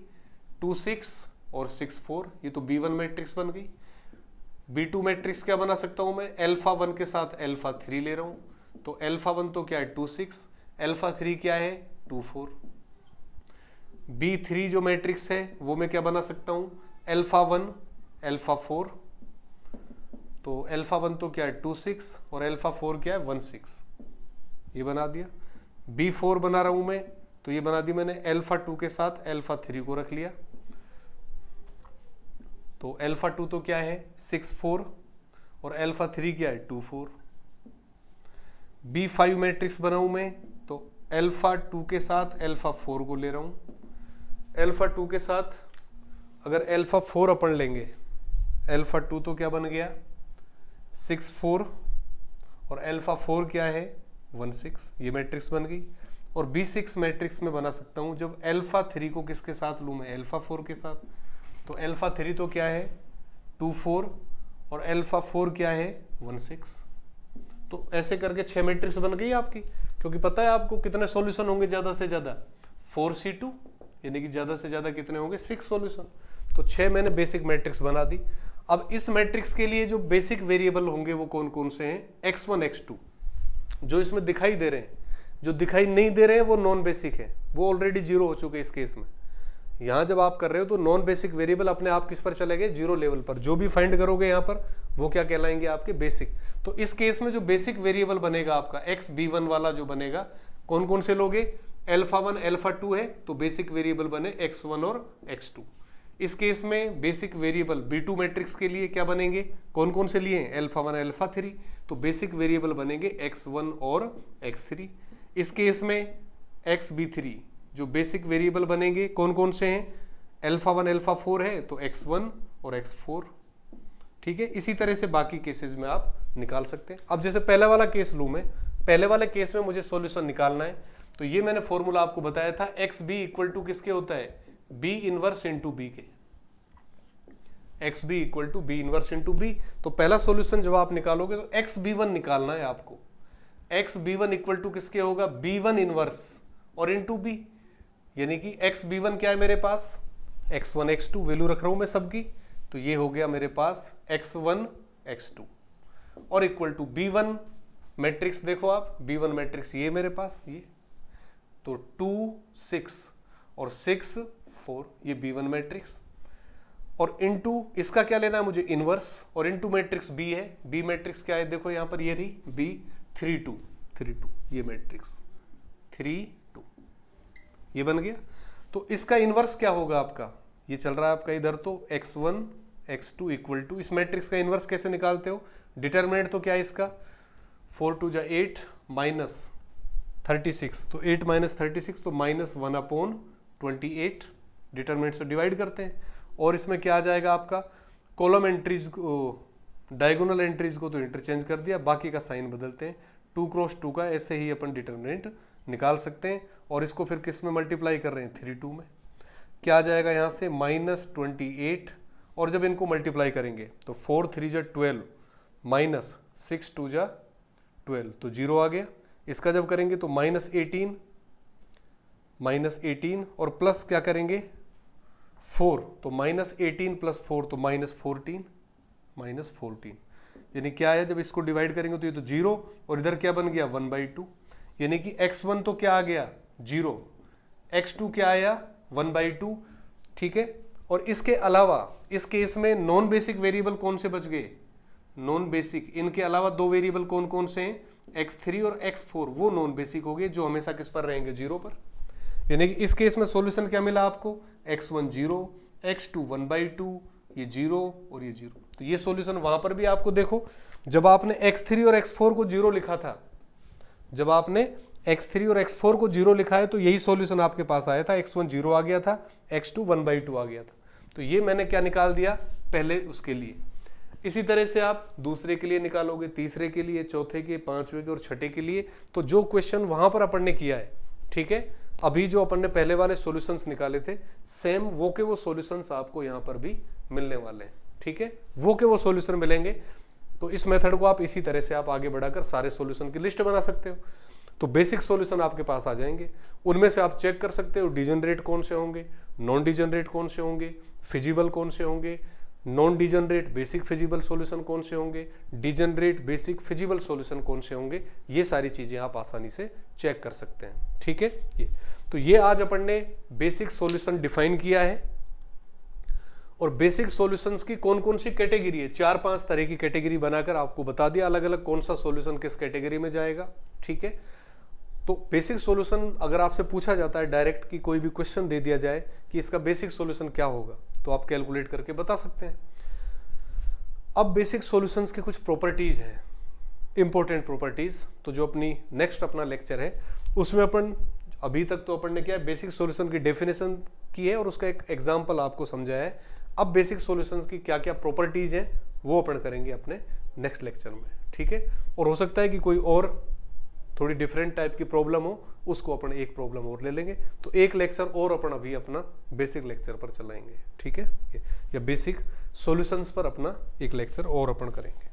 2 6 और 6 4, ये तो B1 मैट्रिक्स बन गई। B2 मैट्रिक्स क्या बना सकता हूं मैं, अल्फा 1 के साथ अल्फा 3 ले रहा हूं, तो अल्फा 1 तो क्या है 2 6, अल्फा 3 क्या है 2 4। B3 जो मैट्रिक्स है वो मैं क्या बना सकता हूं, अल्फा 1 अल्फा 4, तो अल्फा 1 तो क्या है 2 6 और अल्फा 4 क्या है 1 6, ये बना दिया। B4 बना रहा हूं मैं, तो ये बना दी मैंने, अल्फा 2 के साथ अल्फा 3 को रख लिया, तो अल्फा 2 तो क्या है 6 4 और अल्फा 3 क्या है 2 4। B5 मैट्रिक्स बनाऊं मैं, तो अल्फा 2 के साथ अल्फा 4 को ले रहा हूं, अल्फा 2 के साथ अगर अल्फा 4 अपन लेंगे, अल्फा 2 तो क्या बन गया 6 4 और अल्फा 4 क्या है 1 6, ये मैट्रिक्स बन गई। और B6 मैट्रिक्स में बना सकता हूं जब अल्फा 3 को किसके साथ लूं मैं, अल्फा 4 के साथ, तो अल्फा 3 तो क्या है 2 4 और अल्फा 4 क्या है 1 6, तो ऐसे करके 6 मैट्रिक्स बन गई आपकी। क्योंकि पता है आपको कितने सॉल्यूशन होंगे ज्यादा से ज्यादा 4C2, यानी कि ज्यादा से ज्यादा कितने होंगे 6 सॉल्यूशन, तो 6 मैंने बेसिक मैट्रिक्स बना दी। अब इस मैट्रिक्स के लिए जो बेसिक वेरिएबल होंगे वो कौन कौन से हैं, x1 x2 जो इसमें दिखाई दे रहे हैं, जो दिखाई नहीं दे रहे हैं वो नॉन बेसिक है, वो ऑलरेडी 0 हो चुके इस केस में। यहां जब आप कर रहे हो तो नॉन बेसिक वेरिएबल अपने आप किस पर चले गए 0 लेवल पर, जो भी फाइंड करोगे यहां पर वो क्या कहलाएंगे आपके बेसिक। तो इस केस में जो बेसिक वेरिएबल बनेगा आपका XB1 वाला जो बनेगा, कौन कौन से लोगे, अल्फा 1 अल्फा 2 है तो बेसिक वेरिएबल बने x1 और x2। इस केस में बेसिक वेरिएबल B2 मैट्रिक्स के लिए क्या बनेंगे, कौन कौन से लिए हैं, अल्फा 1 अल्फा 3, तो बेसिक वेरिएबल बनेंगे x1 और x3। इस केस में XB3 जो बेसिक वेरिएबल बनेंगे कौन कौन से हैं, अल्फा 1 अल्फा 4 है तो x1 और x4, ठीक है। इसी तरह से बाकी केसेस में आप निकाल सकते हैं। अब जैसे पहले वाला केस लूं मैं, पहले वाले केस में मुझे सॉल्यूशन निकालना है, तो ये मैंने फॉर्मूला आपको बताया था, XB इक्वल टू किसके होता है, B इनवर्स इंटू B के, XB equal to B inverse into B। तो पहला सॉल्यूशन जब आप निकालोगे तो XB1 निकालना है आपको, XB1 इक्वल टू किसके होगा, B1 इनवर्स और इंटू B, यानी कि XB1 क्या है मेरे पास, x1 x2 वैल्यू रख रहा हूं मैं सबकी, तो ये हो गया मेरे पास x1 x2 और इक्वल टू B1 मैट्रिक्स, देखो आप B1 मैट्रिक्स ये मेरे पास, ये तो 2 6 और 6 4, ये B1 मैट्रिक्स, और इनटू इसका क्या लेना है मुझे, इनवर्स, और इनटू मैट्रिक्स B है, B मैट्रिक्स क्या है देखो यहां पर, ये रही B 3 2 3 2, ये मैट्रिक्स 3 2, ये बन गया। तो इसका इनवर्स क्या होगा आपका, ये चल रहा है आपका इधर, तो x1 x2 इक्वल टू, इस मैट्रिक्स का इनवर्स कैसे निकालते हो, डिटरमिनेंट तो क्या है इसका, 4 2 8 माइनस 36, तो 8 माइनस 36 तो -1/28, डिटरमिनेंट से डिवाइड करते हैं, और इसमें क्या आ जाएगा आपका, कॉलम एंट्रीज को, डायगोनल एंट्रीज को तो इंटरचेंज कर दिया, बाकी का साइन बदलते हैं, 2 क्रॉस 2 का ऐसे ही अपन डिटरमिनेंट निकाल सकते हैं। और इसको फिर किस में मल्टीप्लाई कर रहे हैं, 3 2 में, क्या आ जाएगा यहाँ से -28, और जब इनको मल्टीप्लाई करेंगे तो 4 3 जा 12 माइनस 6 2 जा 12, तो 0 आ गया। इसका जब करेंगे तो -18 और प्लस क्या करेंगे 4, तो -18 प्लस 4 तो -14, यानी क्या है, जब इसको डिवाइड करेंगे तो ये तो 0, और इधर क्या बन गया 1/2, यानी कि x1 तो क्या आ गया 0, x2 क्या आया 1/2, ठीक है। और इसके अलावा इस केस में नॉन बेसिक वेरिएबल कौन से बच गए, नॉन बेसिक, इनके अलावा 2 वेरिएबल कौन कौन से हैं, x3 और x4, वो नॉन बेसिक हो गए, जो हमेशा किस पर रहेंगे 0 पर। यानी कि इस केस में सॉल्यूशन क्या मिला आपको, x1 0, x2 1/2, ये 0 और ये 0, तो ये सॉल्यूशन वहां पर भी आपको देखो, जब आपने x3 और x4 को 0 लिखा था, जब आपने x3 और x4 को 0 लिखा है तो यही सॉल्यूशन आपके पास आया था, x1 0 आ गया था, x2 1/2 आ गया था। तो ये मैंने क्या निकाल दिया पहले उसके लिए। इसी तरह से आप दूसरे के लिए निकालोगे, तीसरे के लिए, चौथे के, पांचवें के और छठे के लिए। तो जो क्वेश्चन वहां पर अपन ने किया है, ठीक है, अभी जो अपन ने पहले वाले सॉल्यूशंस निकाले थे, सेम वो के वो सॉल्यूशंस आपको यहां पर भी मिलने वाले हैं, ठीक है, वो के वो सॉल्यूशन मिलेंगे। तो इस मेथड को आप इसी तरह से आप आगे बढ़ाकर सारे सॉल्यूशन की लिस्ट बना सकते हो। तो बेसिक सॉल्यूशन आपके पास आ जाएंगे, उनमें से आप चेक कर सकते हो डिजनरेट कौन से होंगे, नॉन डिजनरेट कौन से होंगे, फिजिबल कौन से होंगे, non degenerate basic feasible solution कौन से होंगे, डिजनरेट बेसिक फिजिबल सॉल्यूशन कौन से होंगे। ये सारी चीजें आप आसानी से चेक कर सकते हैं, ठीक है। ये आज अपन ने बेसिक सॉल्यूशन डिफाइन किया है और बेसिक सॉल्यूशंस की कौन कौन सी कैटेगरी है, 4-5 तरह की कैटेगरी बनाकर आपको बता दिया अलग अलग कौन सा सॉल्यूशन किस कैटेगरी में जाएगा, ठीक है। तो बेसिक सॉल्यूशन अगर आपसे पूछा जाता है डायरेक्ट कि कोई भी क्वेश्चन दे दिया जाए कि इसका बेसिक सॉल्यूशन क्या होगा, तो आप कैलकुलेट करके बता सकते हैं। अब बेसिक सॉल्यूशंस की कुछ प्रॉपर्टीज हैं, इंपॉर्टेंट प्रॉपर्टीज, तो जो अपनी नेक्स्ट अपना लेक्चर है उसमें अपन अभी तक तो अपन ने क्या है, बेसिक सॉल्यूशन की डेफिनेशन की है और उसका एक एग्जांपल आपको समझाया है। अब बेसिक सॉल्यूशंस की क्या क्या प्रॉपर्टीज हैं वो अपन करेंगे अपने नेक्स्ट लेक्चर में, ठीक है। और हो सकता है कि कोई और थोड़ी डिफरेंट टाइप की प्रॉब्लम हो, उसको अपन एक प्रॉब्लम और ले लेंगे। तो एक लेक्चर और अपन अभी अपना बेसिक लेक्चर पर चलाएंगे, ठीक है, या बेसिक सॉल्यूशंस पर अपना एक लेक्चर और अपन करेंगे।